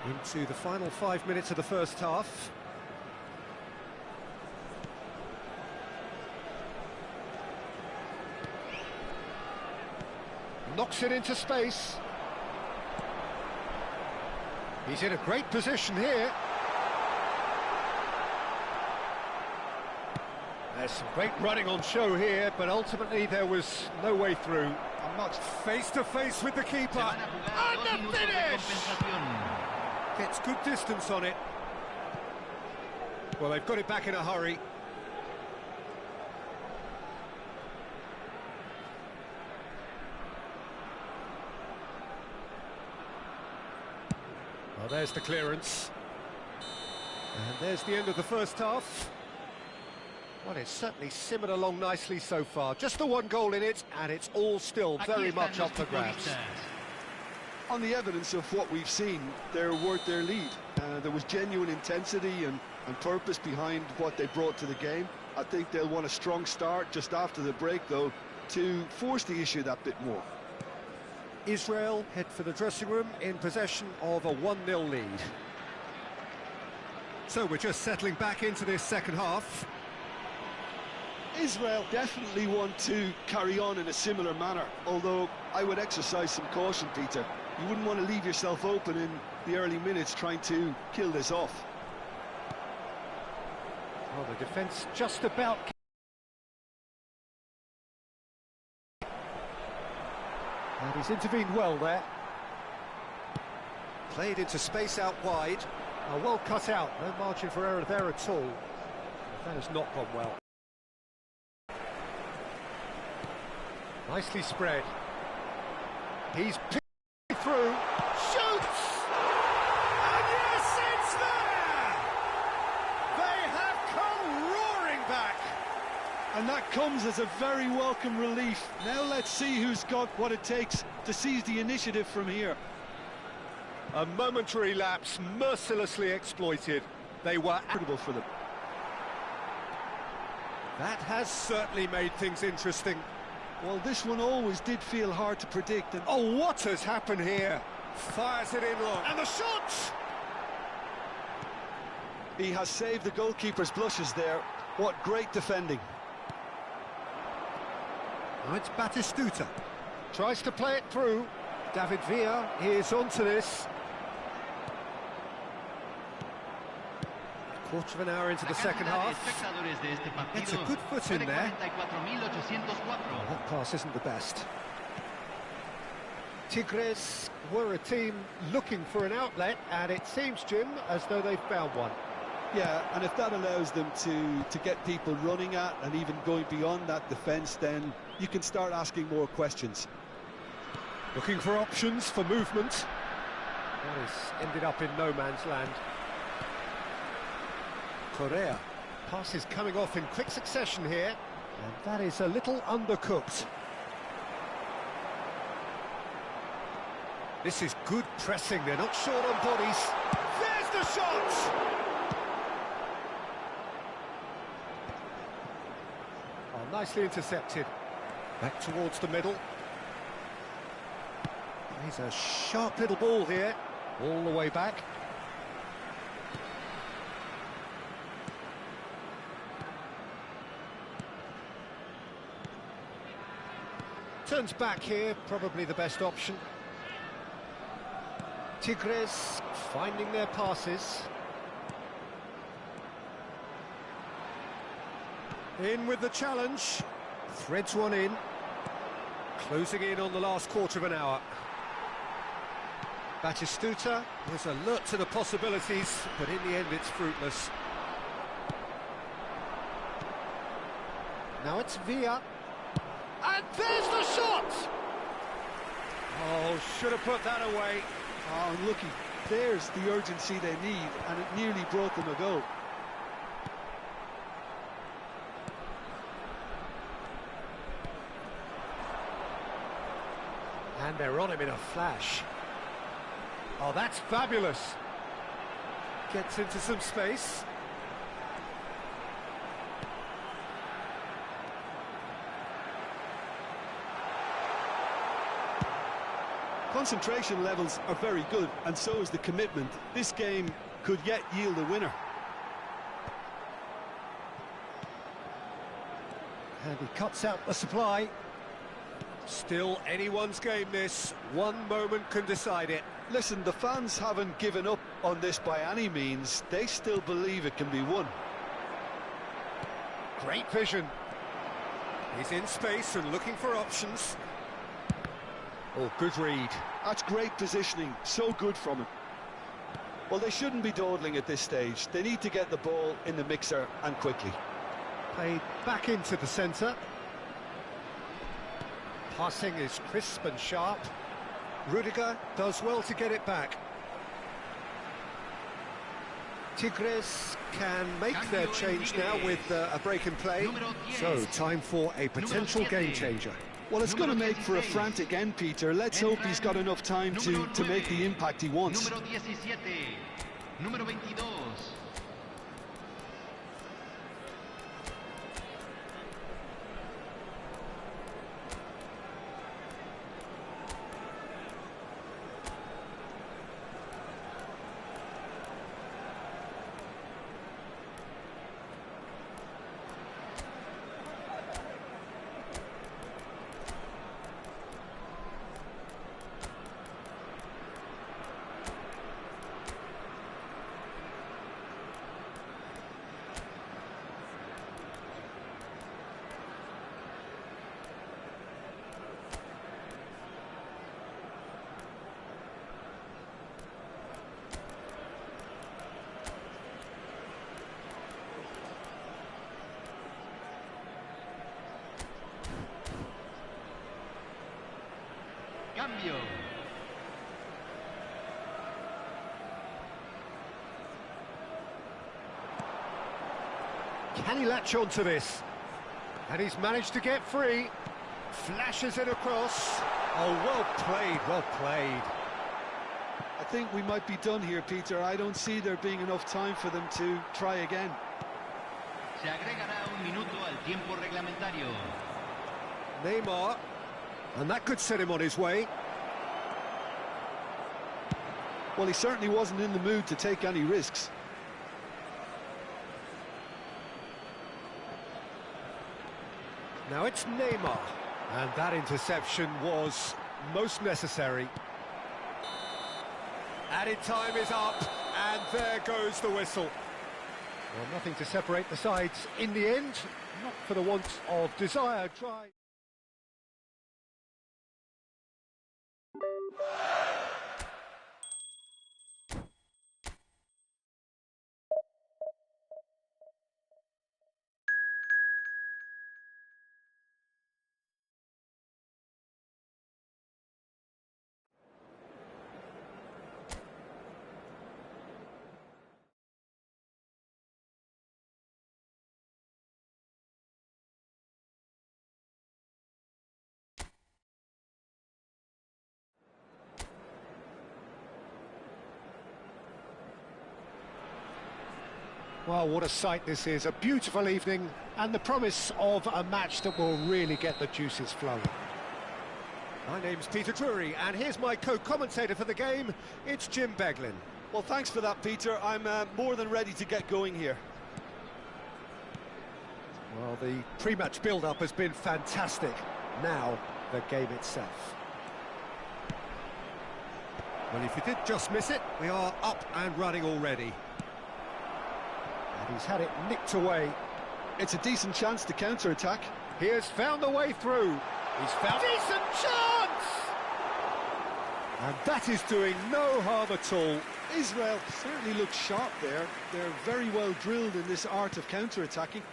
Into the final 5 minutes of the first half. Knocks it into space. He's in a great position here. There's some great running on show here, but ultimately there was no way through. I'm not face to face with the keeper. And the finish! Gets good distance on it. Well, they've got it back in a hurry. Well, there's the clearance. And there's the end of the first half. Well, it's certainly simmered along nicely so far. Just the one goal in it, and it's all still very much up for grabs. On the evidence of what we've seen, they're worth their lead. There was genuine intensity and purpose behind what they brought to the game. I think they'll want a strong start just after the break, though, to force the issue that bit more. Israel head for the dressing room in possession of a 1-0 lead. So we're just settling back into this second half. Israel definitely want to carry on in a similar manner, although I would exercise some caution, Peter. You wouldn't want to leave yourself open in the early minutes trying to kill this off. Well, the defence just about... And he's intervened well there. Played into space out wide. Well cut out, no margin for error there at all. That has not gone well. Nicely spread. He's picked through. Shoots! And yes, it's there! They have come roaring back. And that comes as a very welcome relief. Now let's see who's got what it takes to seize the initiative from here. A momentary lapse, mercilessly exploited. They were admirable for them. That has certainly made things interesting. Well, this one always did feel hard to predict. And oh, what has happened here? Fires it in long. And the shot! He has saved the goalkeeper's blushes there. What great defending. Now it's Batistuta. Tries to play it through. David Villa is onto this. Quarter of an hour into the second half. It's a good foot in there. Well, that pass isn't the best. Tigres were a team looking for an outlet, and it seems, Jim, as though they've found one. Yeah, and if that allows them to get people running at and even going beyond that defence, then you can start asking more questions. Looking for options for movement. That has ended up in no man's land. Correa. Passes coming off in quick succession here, and that is a little undercooked. This is good pressing, they're not short on bodies. There's the shot! Oh, nicely intercepted. Back towards the middle. He's a sharp little ball here, all the way back. Turns back here, probably the best option. Tigres finding their passes. In with the challenge. Threads one in. Closing in on the last quarter of an hour. Batistuta was alert to the possibilities, but in the end it's fruitless. Now it's Villa. And there's the shot! Oh, should have put that away. Oh, unlucky. There's the urgency they need, and it nearly brought them a goal. And they're on him in a flash. Oh, that's fabulous. Gets into some space. Concentration levels are very good, and so is the commitment. This game could yet yield a winner. And he cuts out the supply. Still anyone's game this. One moment can decide it. Listen, the fans haven't given up on this by any means. They still believe it can be won. Great vision. He's in space and looking for options. Oh, good read. That's great positioning, so good from him. Well, they shouldn't be dawdling at this stage. They need to get the ball in the mixer, and quickly. Played back into the centre. Passing is crisp and sharp. Rudiger does well to get it back. Tigres can make their change now with a break in play. So, time for a potential game changer. Well, it's going to make for a frantic end, Peter. Let's hope he's got enough time to make the impact he wants. Número 22. Cambio. Can he latch on to this? And he's managed to get free. Flashes it across. Oh, well played, well played. I think we might be done here, Peter. I don't see there being enough time for them to try again. Se agregará un minuto al tiempo reglamentario. Neymar. And that could set him on his way. Well, he certainly wasn't in the mood to take any risks. Now it's Neymar. And that interception was most necessary. Added time is up, and there goes the whistle. Well, nothing to separate the sides in the end, not for the want of desired try. Well, what a sight this is, a beautiful evening and the promise of a match that will really get the juices flowing. My name's Peter Drury and here's my co-commentator for the game, it's Jim Beglin. Well, thanks for that, Peter. I'm more than ready to get going here. Well, the pre-match build-up has been fantastic. Now, the game itself. Well, if you did just miss it, we are up and running already. And he's had it nicked away. It's a decent chance to counter-attack. He has found the way through. He's found decent chance! And that is doing no harm at all. Israel certainly looks sharp there. They're very well drilled in this art of counter-attacking.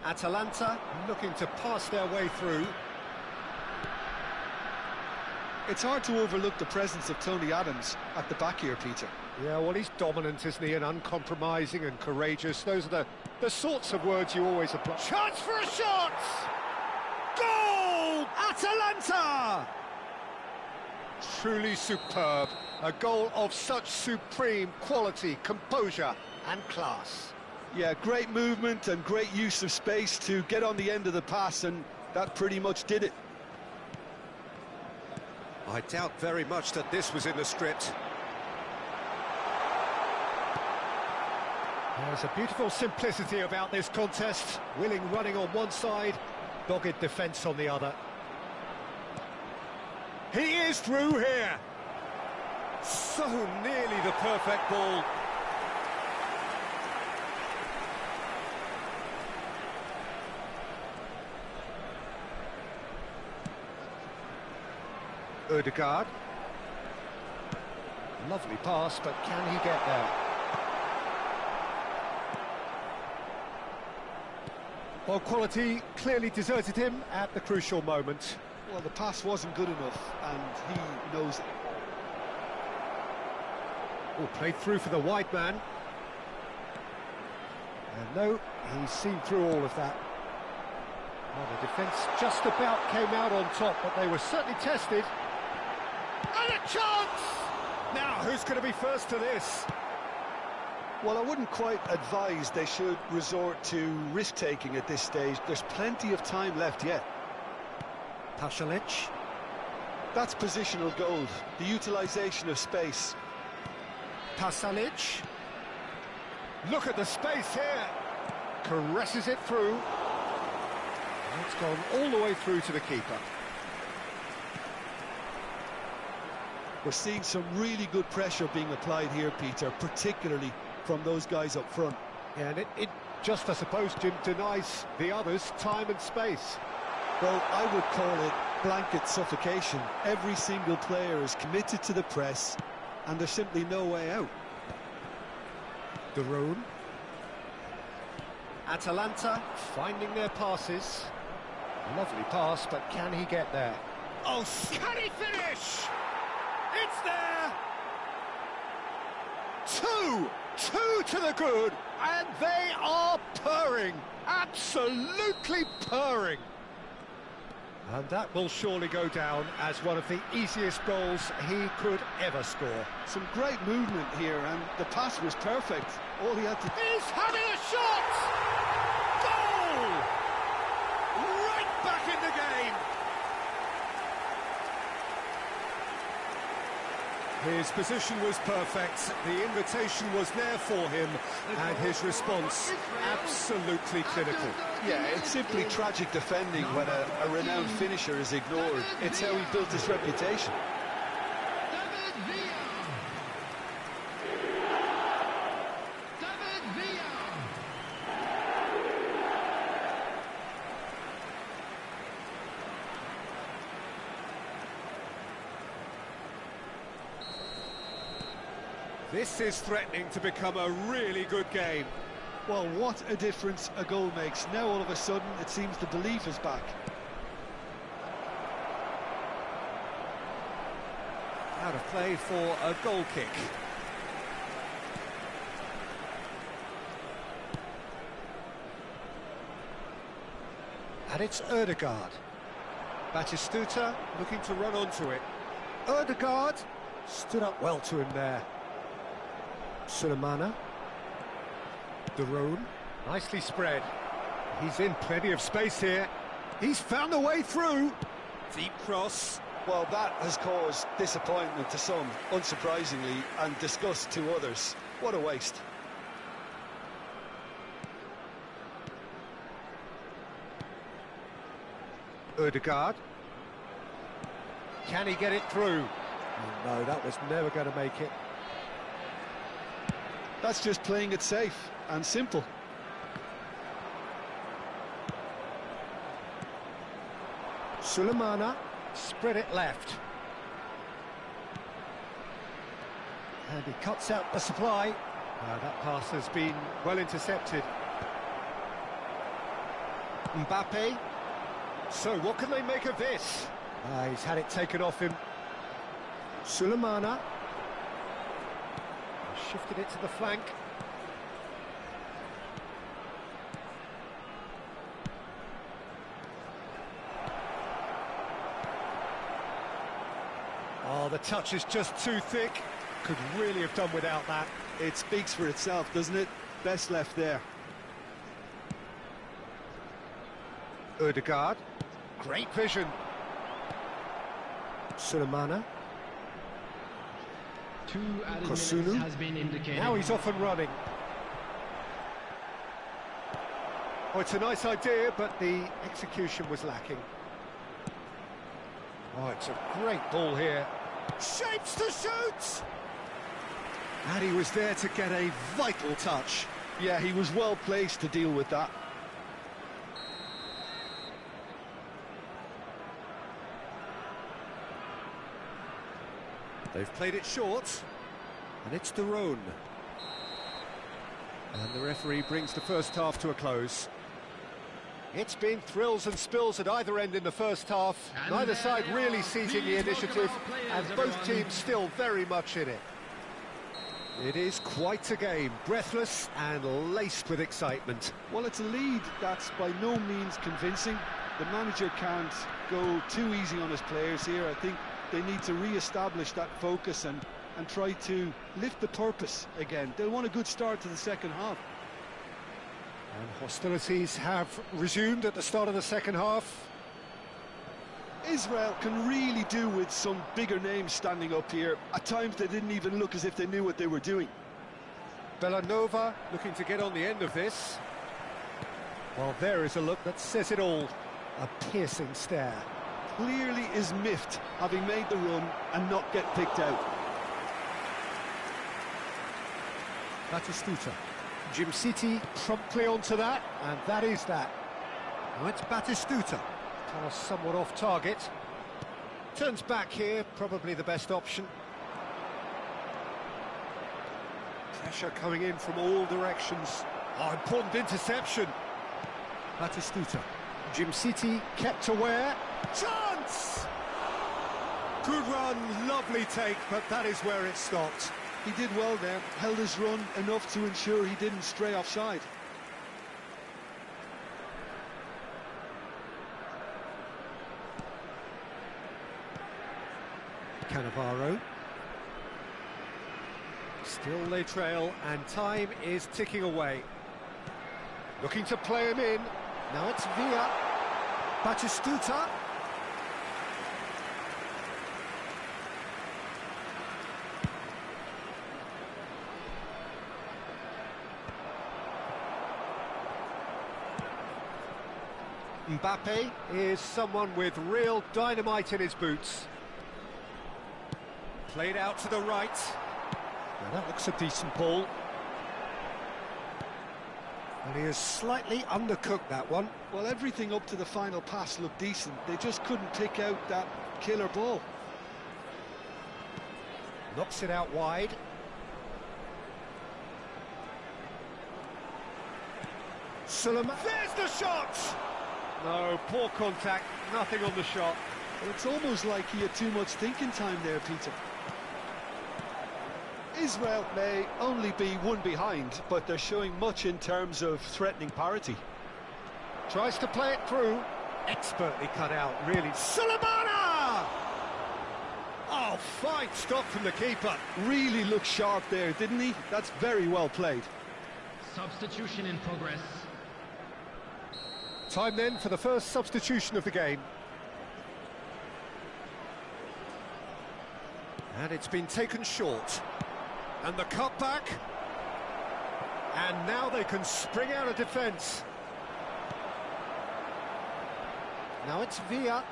Atalanta looking to pass their way through. It's hard to overlook the presence of Tony Adams at the back here, Peter. Yeah, well, he's dominant, isn't he, and uncompromising and courageous. Those are the sorts of words you always apply. Chance for a shot! Goal! Atalanta! Truly superb. A goal of such supreme quality, composure and class. Yeah, great movement and great use of space to get on the end of the pass, and that pretty much did it. I doubt very much that this was in the script. There's a beautiful simplicity about this contest. Willing running on one side, dogged defence on the other. He is through here. So nearly the perfect ball. Ødegaard. Lovely pass, but can he get there? Well, quality clearly deserted him at the crucial moment. Well, the pass wasn't good enough, and he knows it. Oh, played through for the wide man. And no, he's seen through all of that. Well, the defence just about came out on top, but they were certainly tested. And a chance! Now, who's going to be first to this? Well, I wouldn't quite advise they should resort to risk-taking at this stage. There's plenty of time left yet. Pasalic. That's positional gold, the utilisation of space. Pasalic. Look at the space here. Caresses it through. And it's gone all the way through to the keeper. We're seeing some really good pressure being applied here, Peter, particularly from those guys up front. Yeah, and it just, I suppose, Jim, denies the others time and space. Well, I would call it blanket suffocation. Every single player is committed to the press, and there's simply no way out. De Roon. Atalanta finding their passes. Lovely pass, but can he get there? Oh, can he finish? It's there! Two to the good, and they are purring, absolutely purring. And that will surely go down as one of the easiest goals he could ever score. Some great movement here, and the pass was perfect. All he had to... He's having a shot! Goal! Right back in the game! His position was perfect, the invitation was there for him, and his response absolutely clinical. Yeah, it's simply tragic defending when a renowned finisher is ignored. It's how he built his reputation. This is threatening to become a really good game. Well, what a difference a goal makes. Now all of a sudden it seems the belief is back. Out of play for a goal kick. And it's Ødegaard. Batistuta looking to run onto it. Ødegaard stood up well to him there. Sulemana. De Roon, nicely spread. He's in plenty of space here. He's found a way through. Deep cross. Well, that has caused disappointment to some, unsurprisingly, and disgust to others. What a waste. Ødegaard. Can he get it through? Oh, no, that was never going to make it. That's just playing it safe and simple. Sulemana spread it left. And he cuts out the supply. That pass has been well intercepted. Mbappe. So what can they make of this? He's had it taken off him. Sulemana. Shifted it to the flank. Oh, the touch is just too thick. Could really have done without that. It speaks for itself, doesn't it? Best left there. Ødegaard. Great vision. Sulemana. Two added Kosunu. minutes has been indicated. Now he's off and running. Oh, it's a nice idea, but the execution was lacking. Oh, it's a great ball here. Shapes to shoot! And he was there to get a vital touch. Yeah, he was well placed to deal with that. They've played it short, and it's De Roon. And the referee brings the first half to a close. It's been thrills and spills at either end in the first half. And Neither there side they really are. seizing the Please welcome initiative, our players, and both everyone. teams still very much in it. It is quite a game, breathless and laced with excitement. Well, it's a lead that's by no means convincing. The manager can't go too easy on his players here. I think they need to re-establish that focus and try to lift the purpose again. They'll want a good start to the second half. And hostilities have resumed at the start of the second half. Israel can really do with some bigger names standing up here. At times they didn't even look as if they knew what they were doing. Belanova looking to get on the end of this. Well, there is a look that says it all. A piercing stare. Clearly is miffed, having made the run and not get picked out. Batistuta. Jim City promptly onto that, and that is that. Now it's Batistuta. Pass somewhat off target. Turns back here, probably the best option. Pressure coming in from all directions. Oh, important interception. Batistuta. Jim City kept aware. Chance! Good run, lovely take, but that is where it stopped. He did well there, held his run enough to ensure he didn't stray offside. Cannavaro. Still they trail, and time is ticking away. Looking to play him in. Now it's Villa. Batistuta. Mbappe is someone with real dynamite in his boots. Played out to the right. Now that looks a decent ball. And he has slightly undercooked that one. Well, everything up to the final pass looked decent. They just couldn't pick out that killer ball. Knocks it out wide. Suleiman. There's the shot! No, poor contact, nothing on the shot. Well, it's almost like he had too much thinking time there, Peter. Israel may only be one behind, but they're showing much in terms of threatening parity. Tries to play it through. Expertly cut out, really. Sulemana! Oh, fine stop from the keeper. Really looked sharp there, didn't he? That's very well played. Substitution in progress. Time then for the first substitution of the game. And it's been taken short. And the cutback. And now they can spring out of defence. Now it's Villa.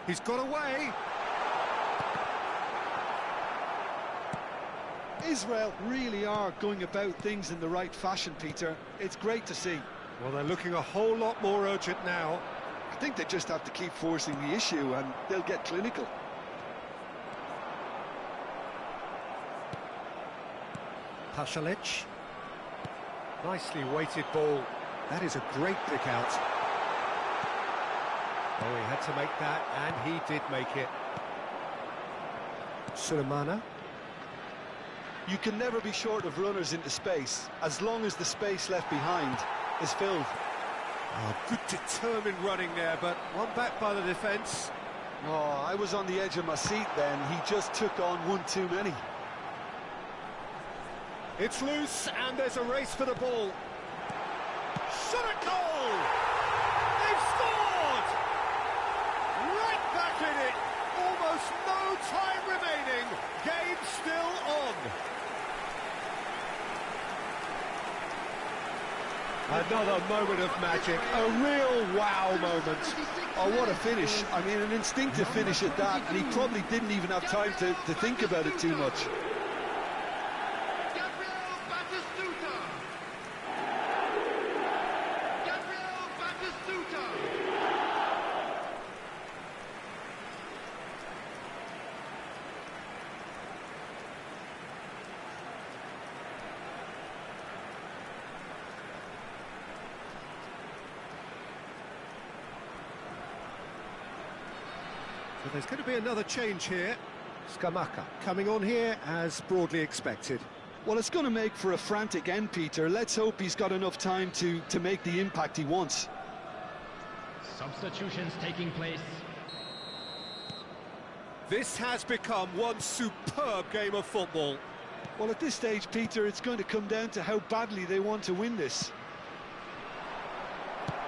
He's got away. Israel really are going about things in the right fashion, Peter. It's great to see. Well, they're looking a whole lot more urgent now. I think they just have to keep forcing the issue and they'll get clinical. Pasalic. Nicely weighted ball. That is a great pick out. Oh, he had to make that, and he did make it. Sulemana. You can never be short of runners into space, as long as the space left behind is filled. Oh, good determined running there, but one back by the defence. Oh, I was on the edge of my seat then. He just took on one too many. It's loose, and there's a race for the ball. Shot at goal! They've scored! Right back in it! Almost no time remaining. Game still on. Another moment of magic, a real wow moment. Oh, what a finish. I mean, an instinctive finish at that, and he probably didn't even have time to think about it too much. So there's going to be another change here. Scamacca coming on here as broadly expected. Well, it's going to make for a frantic end, Peter. Let's hope he's got enough time to make the impact he wants. Substitutions taking place. This has become one superb game of football. Well, at this stage, Peter, it's going to come down to how badly they want to win this.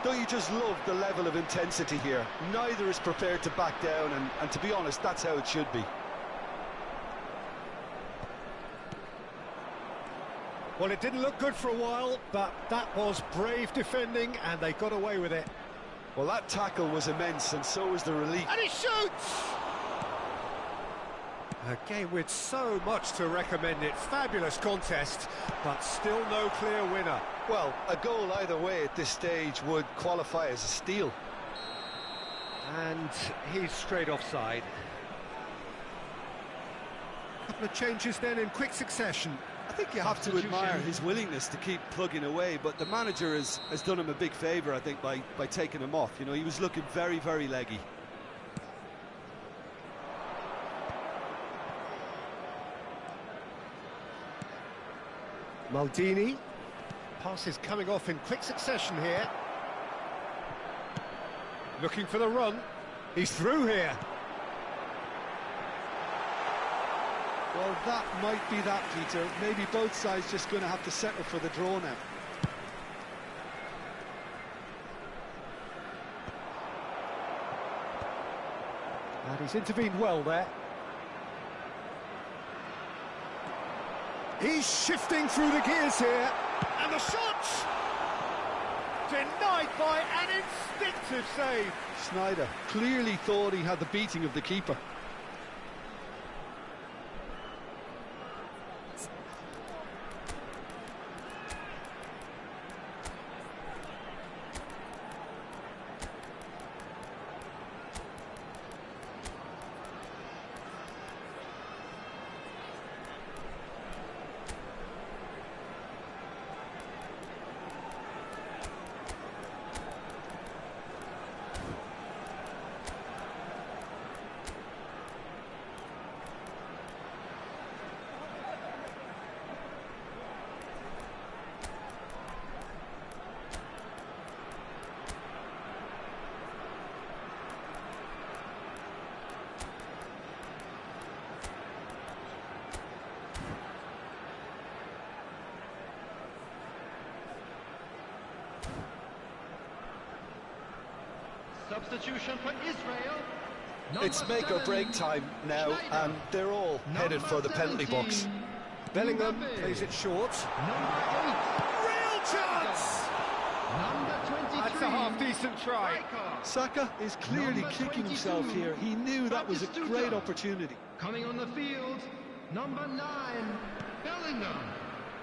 Don't you just love the level of intensity here? Neither is prepared to back down, and to be honest, that's how it should be. Well, it didn't look good for a while, but that was brave defending, and they got away with it. Well, that tackle was immense, and so was the relief. And he shoots! A game with so much to recommend it. Fabulous contest, but still no clear winner. Well, a goal either way at this stage would qualify as a steal. And he's straight offside. A couple of changes then in quick succession. I think you have to admire his willingness to keep plugging away, but the manager has done him a big favour, I think, by taking him off. You know, he was looking very, very leggy. Maldini. Pass is coming off in quick succession here. Looking for the run. He's through here. Well, that might be that, Peter. Maybe both sides just going to have to settle for the draw now. And he's intervened well there. He's shifting through the gears here. And the shot! Denied by an instinctive save. Sneijder clearly thought he had the beating of the keeper. Substitution for Israel. It's make or break time now, and they're all headed for the penalty box. Bellingham plays it short. Real chance! That's a half-decent try. Saka is clearly kicking himself here. He knew that was a great opportunity. Coming on the field, number 9. Bellingham.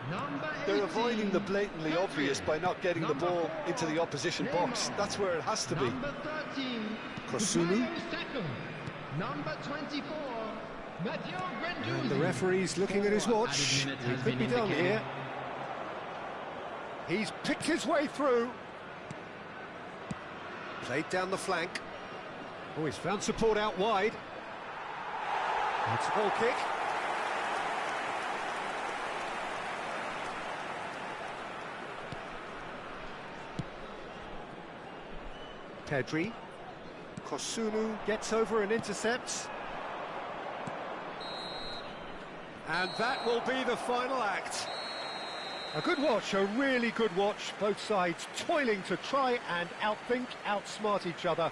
Number 18. They're avoiding the blatantly obvious by not getting the ball into the opposition box. That's where it has to be. Number 13. Kosunu. Bukayo Saka. Number 24. Matteo Guendouzi. And the referee's looking at his watch. He could be done here. He's picked his way through. Played down the flank. Oh, he's found support out wide. It's a goal kick. Pedri. Kosunu gets over and intercepts. And that will be the final act. A good watch, a really good watch. Both sides toiling to try and outthink, outsmart each other.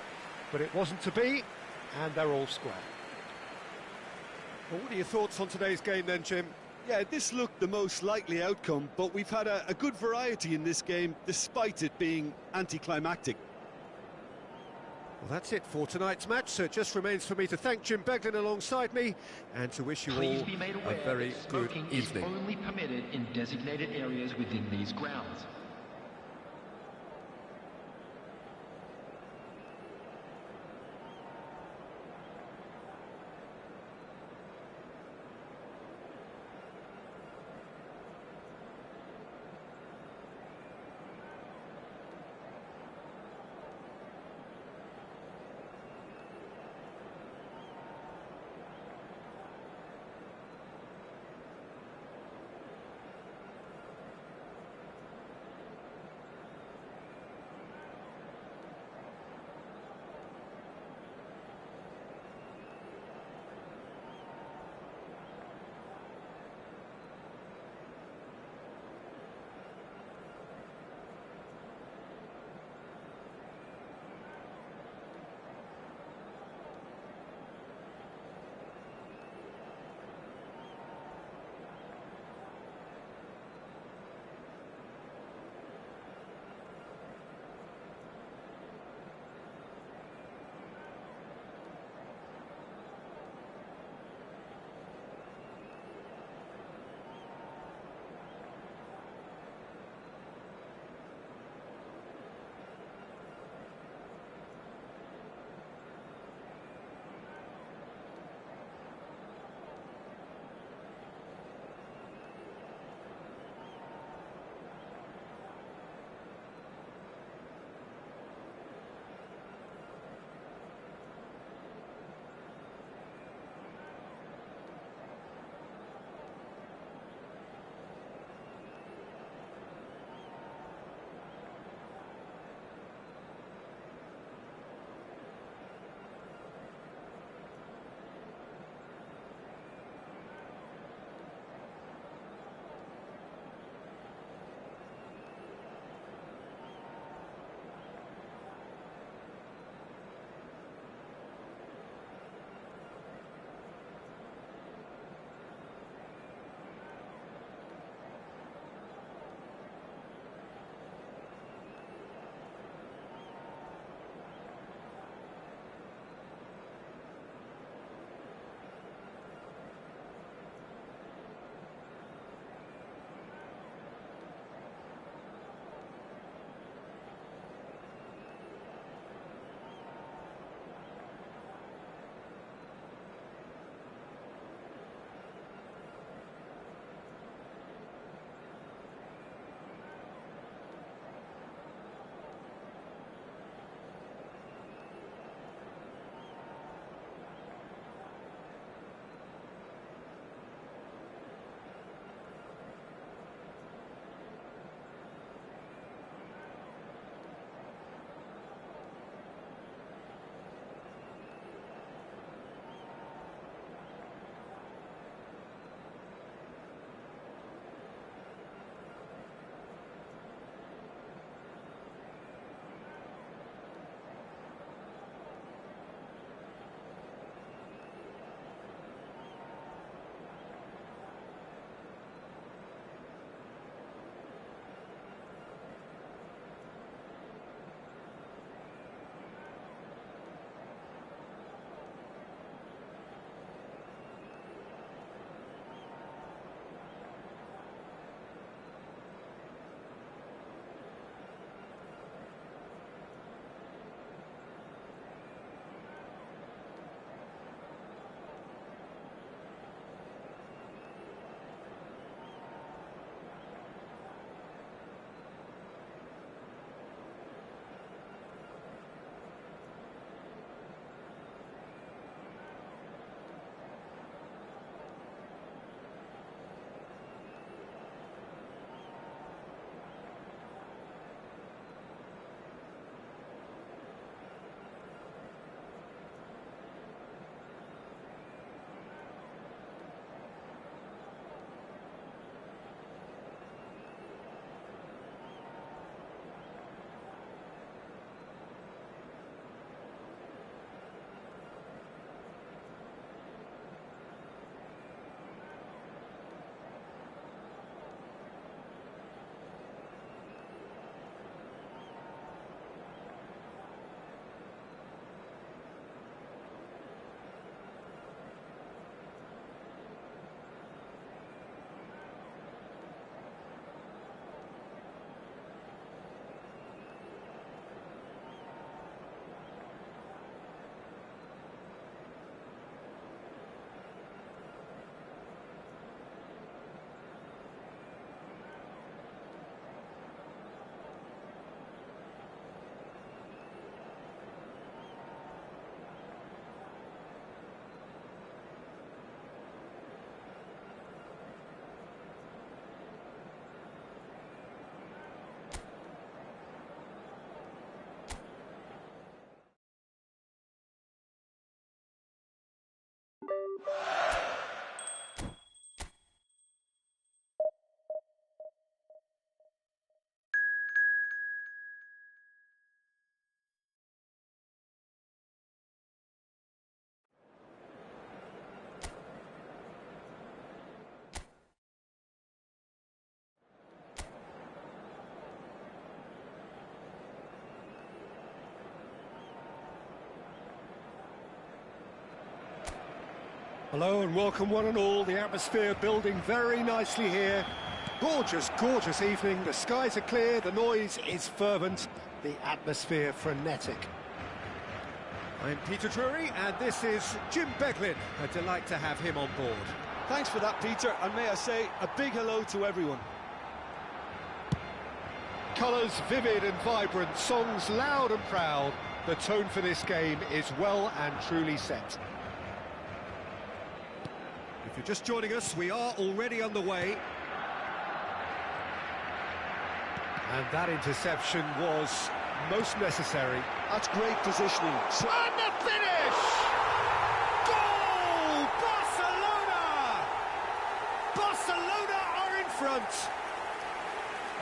But it wasn't to be, and they're all square. Well, what are your thoughts on today's game then, Jim? Yeah, this looked the most likely outcome, but we've had a good variety in this game, despite it being anticlimactic. Well, that's it for tonight's match, so it just remains for me to thank Jim Beglin alongside me and to wish you Please all be made a aware very that good smoking evening. is only permitted in designated areas within these grounds. Hello and welcome one and all. The atmosphere building very nicely here. Gorgeous, gorgeous evening. The skies are clear, the noise is fervent, the atmosphere frenetic. I'm Peter Drury and this is Jim Beglin. A delight to have him on board. Thanks for that, Peter, and may I say a big hello to everyone. Colours vivid and vibrant, songs loud and proud. The tone for this game is well and truly set. If you're just joining us, we are already underway. And that interception was most necessary. That's great positioning. And the finish! Goal! Barcelona! Barcelona are in front.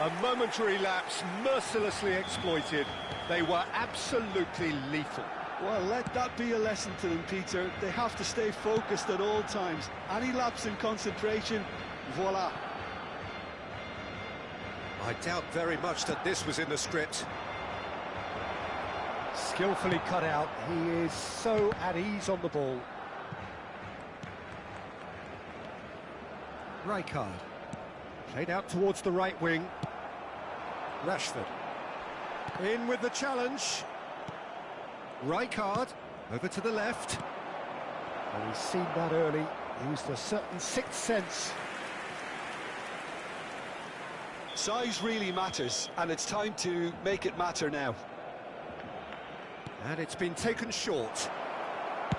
A momentary lapse mercilessly exploited. They were absolutely lethal. Well, let that be a lesson to them, Peter. They have to stay focused at all times. Any lapse in concentration, voila. I doubt very much that this was in the script. Skillfully cut out. He is so at ease on the ball. Rijkaard. Played out towards the right wing. Rashford. In with the challenge. Rijkaard, over to the left. Oh, he's seen that early, used a certain sixth sense. Size really matters, and it's time to make it matter now. And it's been taken short.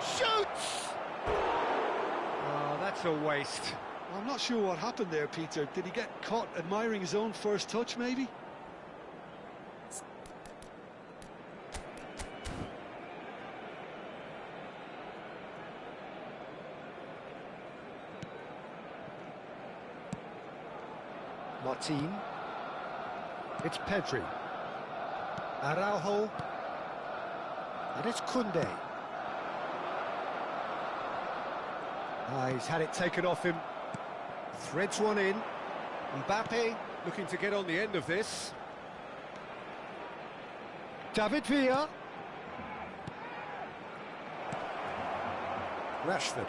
Shoots! Oh, that's a waste. I'm not sure what happened there, Peter. Did he get caught admiring his own first touch, maybe? Martin. It's Pedri. Araujo. And it's Koundé. He's had it taken off him. Threads one in. Mbappe looking to get on the end of this. David Villa. Rashford.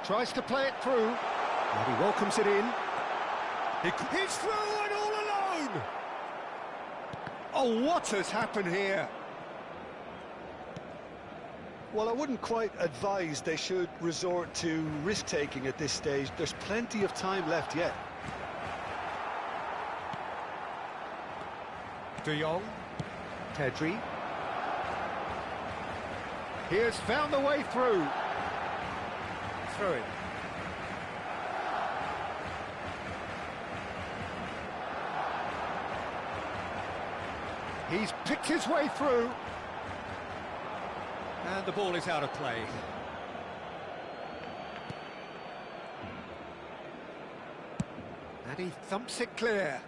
Tries to play it through. And he welcomes it in. He's through and all alone! Oh, what has happened here? Well, I wouldn't quite advise they should resort to risk-taking at this stage. There's plenty of time left yet. De Jong. Pedri. He has found the way through. Throw it. He's picked his way through. And the ball is out of play. And he thumps it clear.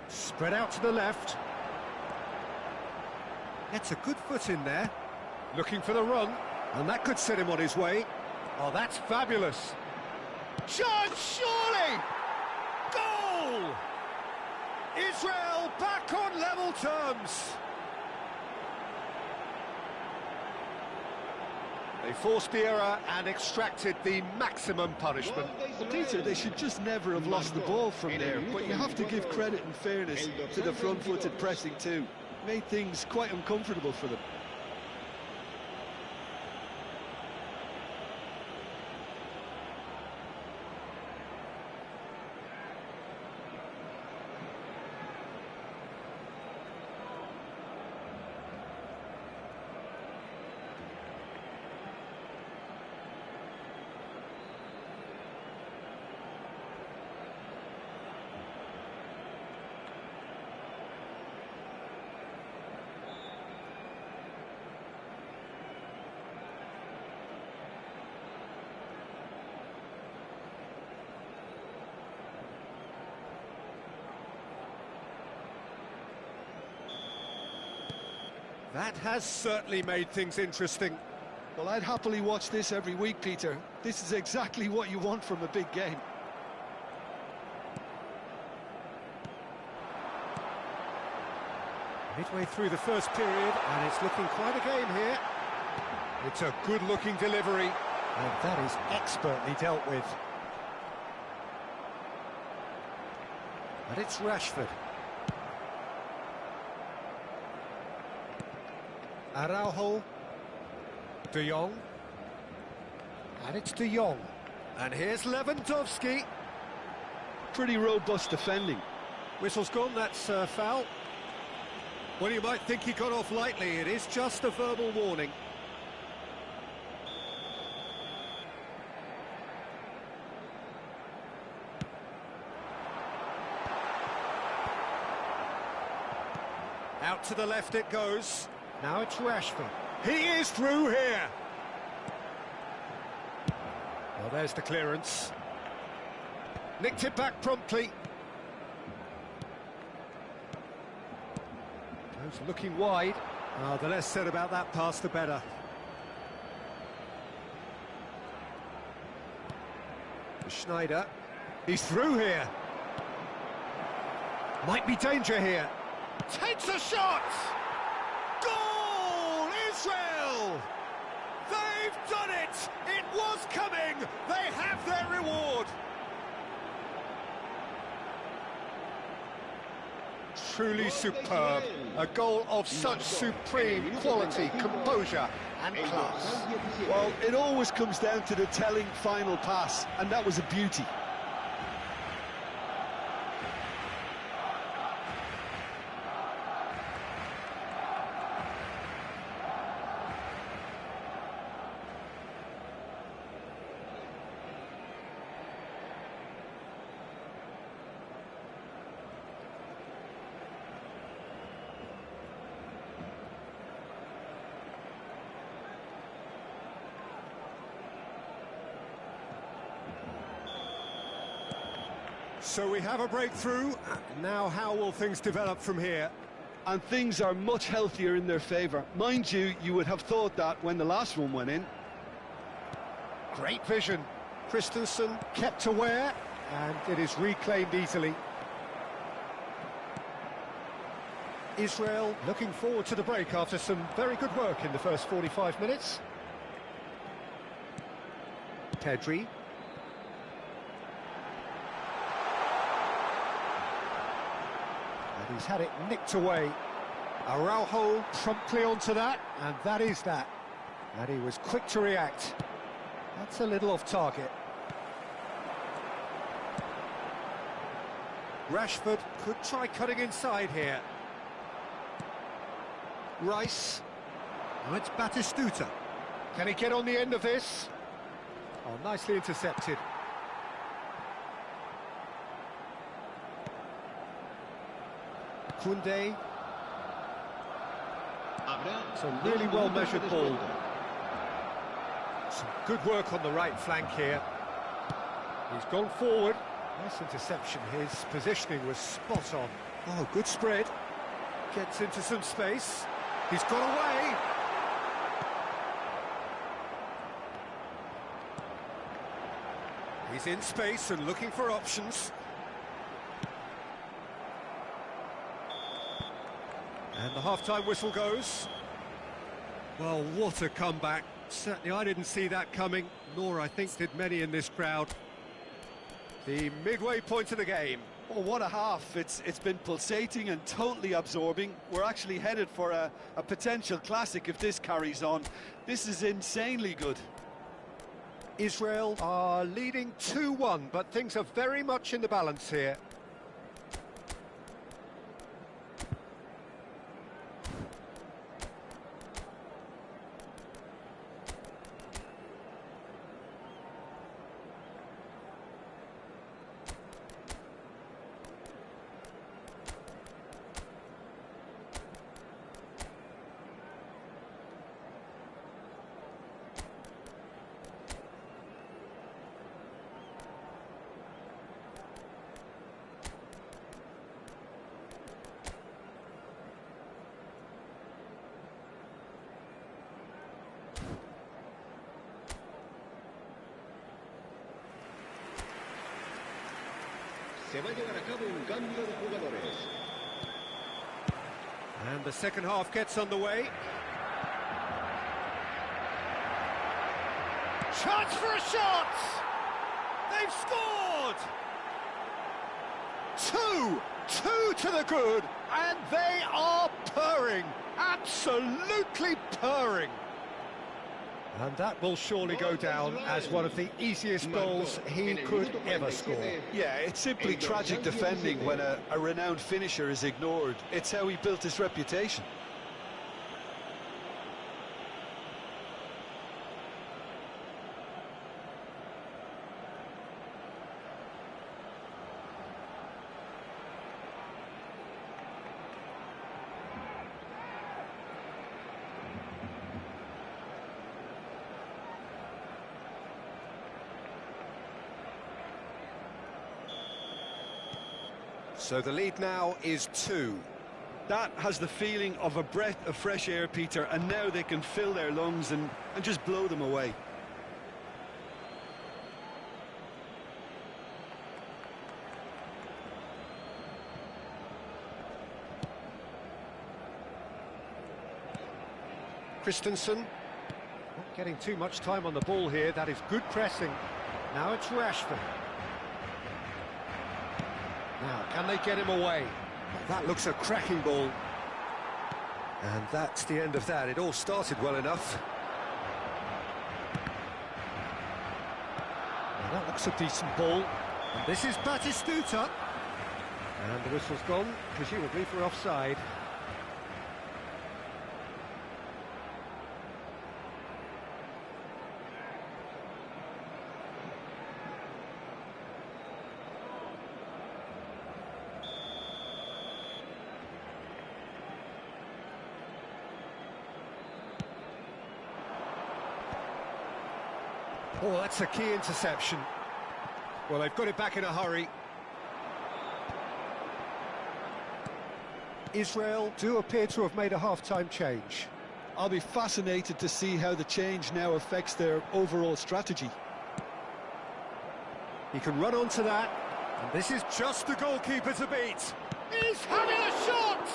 Spread out to the left. Gets a good foot in there. Looking for the run. And that could set him on his way. Oh, that's fabulous. Chance, surely! Goal! Israel back on level terms. They forced the error and extracted the maximum punishment. Well, Peter, they should just never have lost the ball from there, but you have to give credit and fairness to the front-footed pressing too. Made things quite uncomfortable for them. That has certainly made things interesting. Well, I'd happily watch this every week, Peter. This is exactly what you want from a big game. Midway through the first period, and it's looking quite a game here. It's a good-looking delivery, and that is expertly dealt with. And it's Rashford. Araujo. De Jong. And it's De Jong. And here's Lewandowski. Pretty robust defending. Whistle's gone, that's a foul. Well, you might think he got off lightly. It is just a verbal warning. Out to the left it goes. Now it's Rashford. He is through here. Well, there's the clearance. Nicked it back promptly. Goes looking wide. Oh, the less said about that pass, the better. Schneider. He's through here. Might be danger here. Takes a shot! Goal! Israel! They've done it! It was coming! They have their reward! Truly superb. A goal of such supreme quality, composure and class. Well, it always comes down to the telling final pass, and that was a beauty. So we have a breakthrough. Now how will things develop from here? And things are much healthier in their favour. Mind you, you would have thought that when the last one went in. Great vision. Christensen kept aware, and it is reclaimed easily. Israel looking forward to the break after some very good work in the first 45 minutes. Pedri. And he's had it nicked away. Araujo promptly onto that, and that is that. And he was quick to react. That's a little off target. Rashford could try cutting inside here. Rice. Now it's Batistuta. Can he get on the end of this? Oh, nicely intercepted. Koundé. It's a really well-measured ball. Some good work on the right flank here. He's gone forward. Nice interception. His positioning was spot on. Oh, good spread. Gets into some space. He's got away. He's in space and looking for options. And the half-time whistle goes. Well, what a comeback. Certainly I didn't see that coming, nor I think did many in this crowd. The midway point of the game. Oh, what a half. It's been pulsating and totally absorbing. We're actually headed for a potential classic if this carries on. This is insanely good. Israel are leading 2-1, but things are very much in the balance here. Se va a llevar a cabo un cambio de jugadores. And the second half gets underway. Chance for a shot! They've scored! Two to the good, and they are purring, absolutely purring. And that will surely go down as one of the easiest goals he could ever score. Yeah, it's simply tragic defending when a renowned finisher is ignored. It's how he built his reputation. So the lead now is 2. That has the feeling of a breath of fresh air, Peter, and now they can fill their lungs and just blow them away. Christensen, not getting too much time on the ball here. That is good pressing. Now it's Rashford. Now, can they get him away? Well, that looks a cracking ball. And that's the end of that. It all started well enough. Well, that looks a decent ball. And this is Batistuta. And the whistle's gone, presumably for offside. Oh, that's a key interception. Well, they've got it back in a hurry. Israel do appear to have made a half-time change. I'll be fascinated to see how the change now affects their overall strategy. He can run onto that, and this is just the goalkeeper to beat. He's having a shot!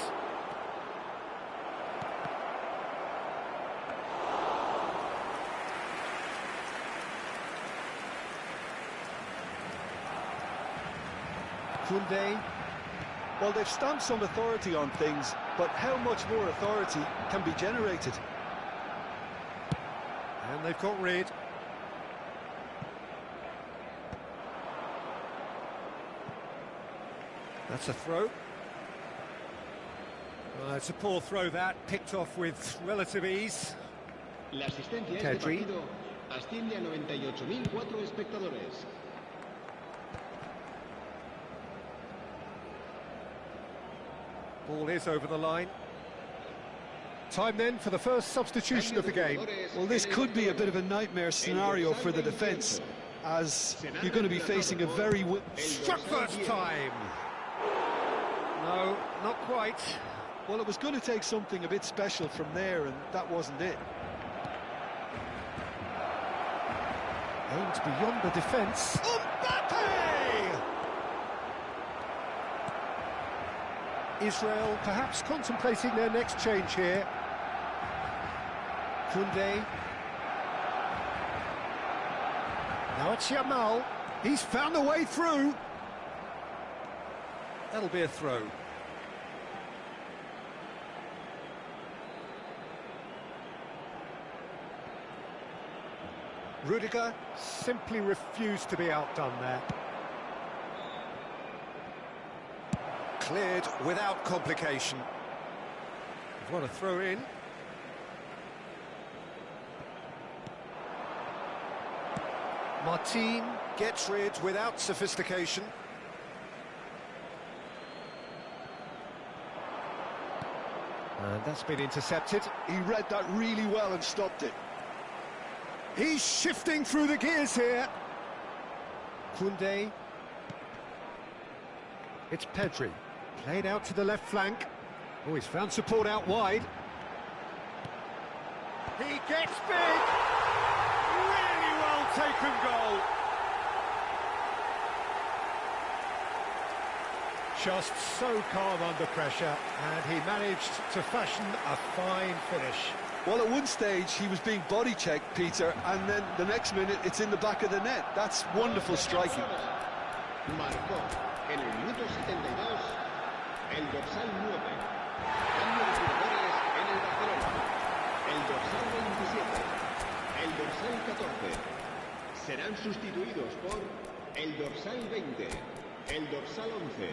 Koundé. Well, they've stamped some authority on things, but how much more authority can be generated? And they've got rid. That's a throw. It's a poor throw that, picked off with relative ease. La asistencia a este Pedri. partido asciende a 98.004 espectadores. Ball is over the line. Time then for the first substitution of the game. Well, this could be a bit of a nightmare scenario for the defence, as you're going to be facing a very... Struck first time! No, not quite. Well, it was going to take something a bit special from there, and that wasn't it. Aimed beyond the defence. Mbappe! Israel perhaps contemplating their next change here. Koundé. Now it's Yamal. He's found a way through. That'll be a throw. Rudiger simply refused to be outdone there. Cleared without complication. What a throw in. Martin gets rid without sophistication. And that's been intercepted. He read that really well and stopped it. He's shifting through the gears here. Koundé. It's Pedri. Played out to the left flank. Oh, he's found support out wide. He gets big. Really well taken goal. Just so calm under pressure, and he managed to fashion a fine finish. Well, at one stage he was being body checked, Peter, and then the next minute it's in the back of the net. That's wonderful striking. Marcó en el minuto 72 el dorsal 9. Cambio de jugadores en el Barcelona. El dorsal 27, el dorsal 14. Serán sustituidos por el dorsal 20, el dorsal 11.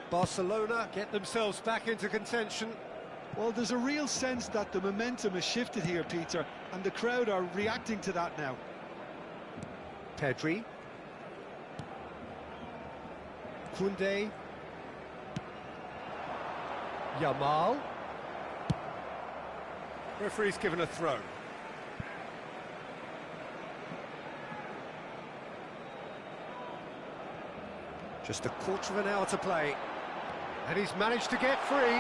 Barcelona get themselves back into contention. Well, there's a real sense that the momentum has shifted here, Peter, and the crowd are reacting to that now. Pedri. Koundé. Yamal. Referee's given a throw. Just a quarter of an hour to play. And he's managed to get free.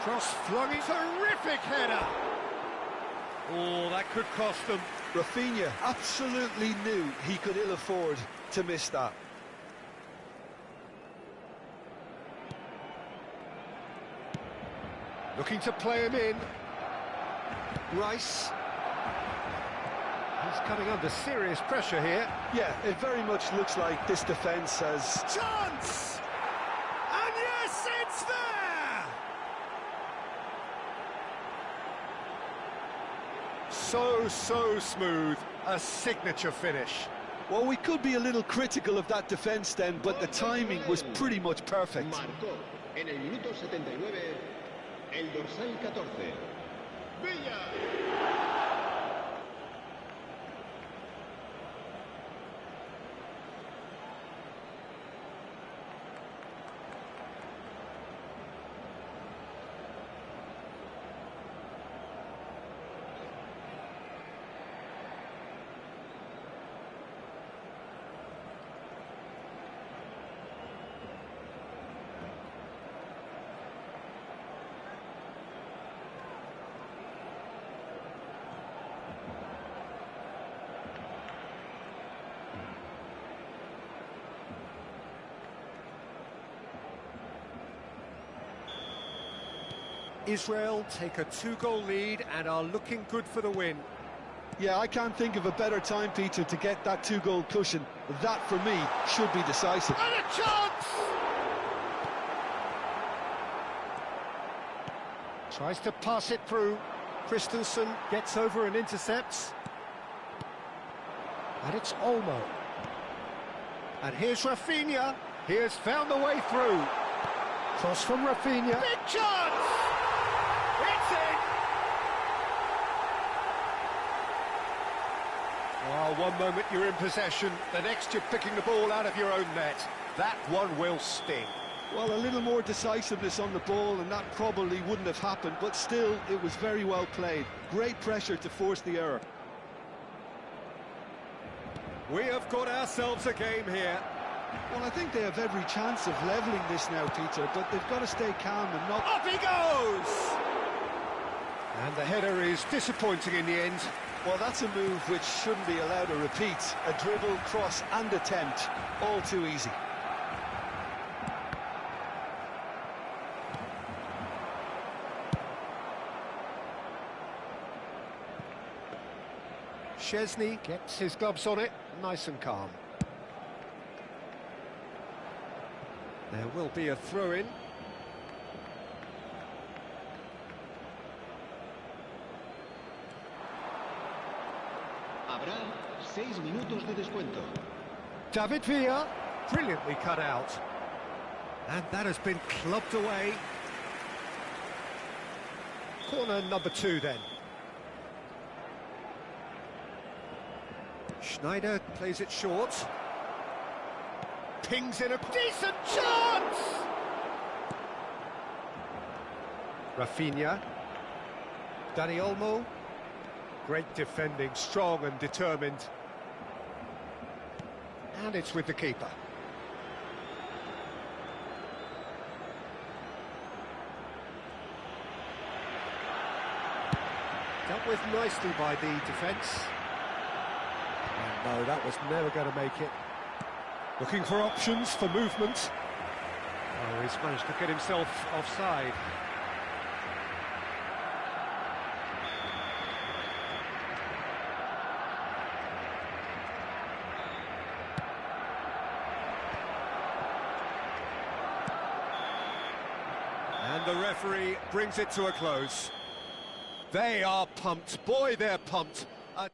Cross flung in. Terrific header. Oh, that could cost them. Rafinha absolutely knew he could ill afford to miss that. Looking to play him in. Rice. He's coming under serious pressure here. Yeah, it very much looks like this defence has... Chance! And yes, it's there! So smooth. A signature finish. Well, we could be a little critical of that defence then, but the timing was pretty much perfect. Marcó en el minuto 79 el dorsal 14. Villa. Israel take a 2-goal lead and are looking good for the win. Yeah, I can't think of a better time, Peter, to get that 2-goal cushion. That, for me, should be decisive. And a chance! Tries to pass it through. Christensen gets over and intercepts. And it's Olmo. And here's Rafinha. He has found the way through. Cross from Rafinha. Big chance! It's in! Oh, one moment you're in possession, the next you're picking the ball out of your own net. That one will sting. Well, a little more decisiveness on the ball and that probably wouldn't have happened, but still, it was very well played. Great pressure to force the error. We have got ourselves a game here. Well, I think they have every chance of levelling this now, Peter, but they've got to stay calm and not... Up he goes! And the header is disappointing in the end. Well, that's a move which shouldn't be allowed to repeat. A dribble, cross and attempt, all too easy. Szczesny gets his gloves on it, nice and calm. There will be a throw-in. Habrá 6 minutos de descuento. David Villa, brilliantly cut out. And that has been clubbed away. Corner number 2 then. Schneider plays it short. Pings in a decent chance! Rafinha. Dani Olmo. Great defending, strong and determined. And it's with the keeper. Dealt with nicely by the defence. And no, that was never going to make it. Looking for options for movement. Oh, he's managed to get himself offside. And the referee brings it to a close. They are pumped. Boy, they're pumped.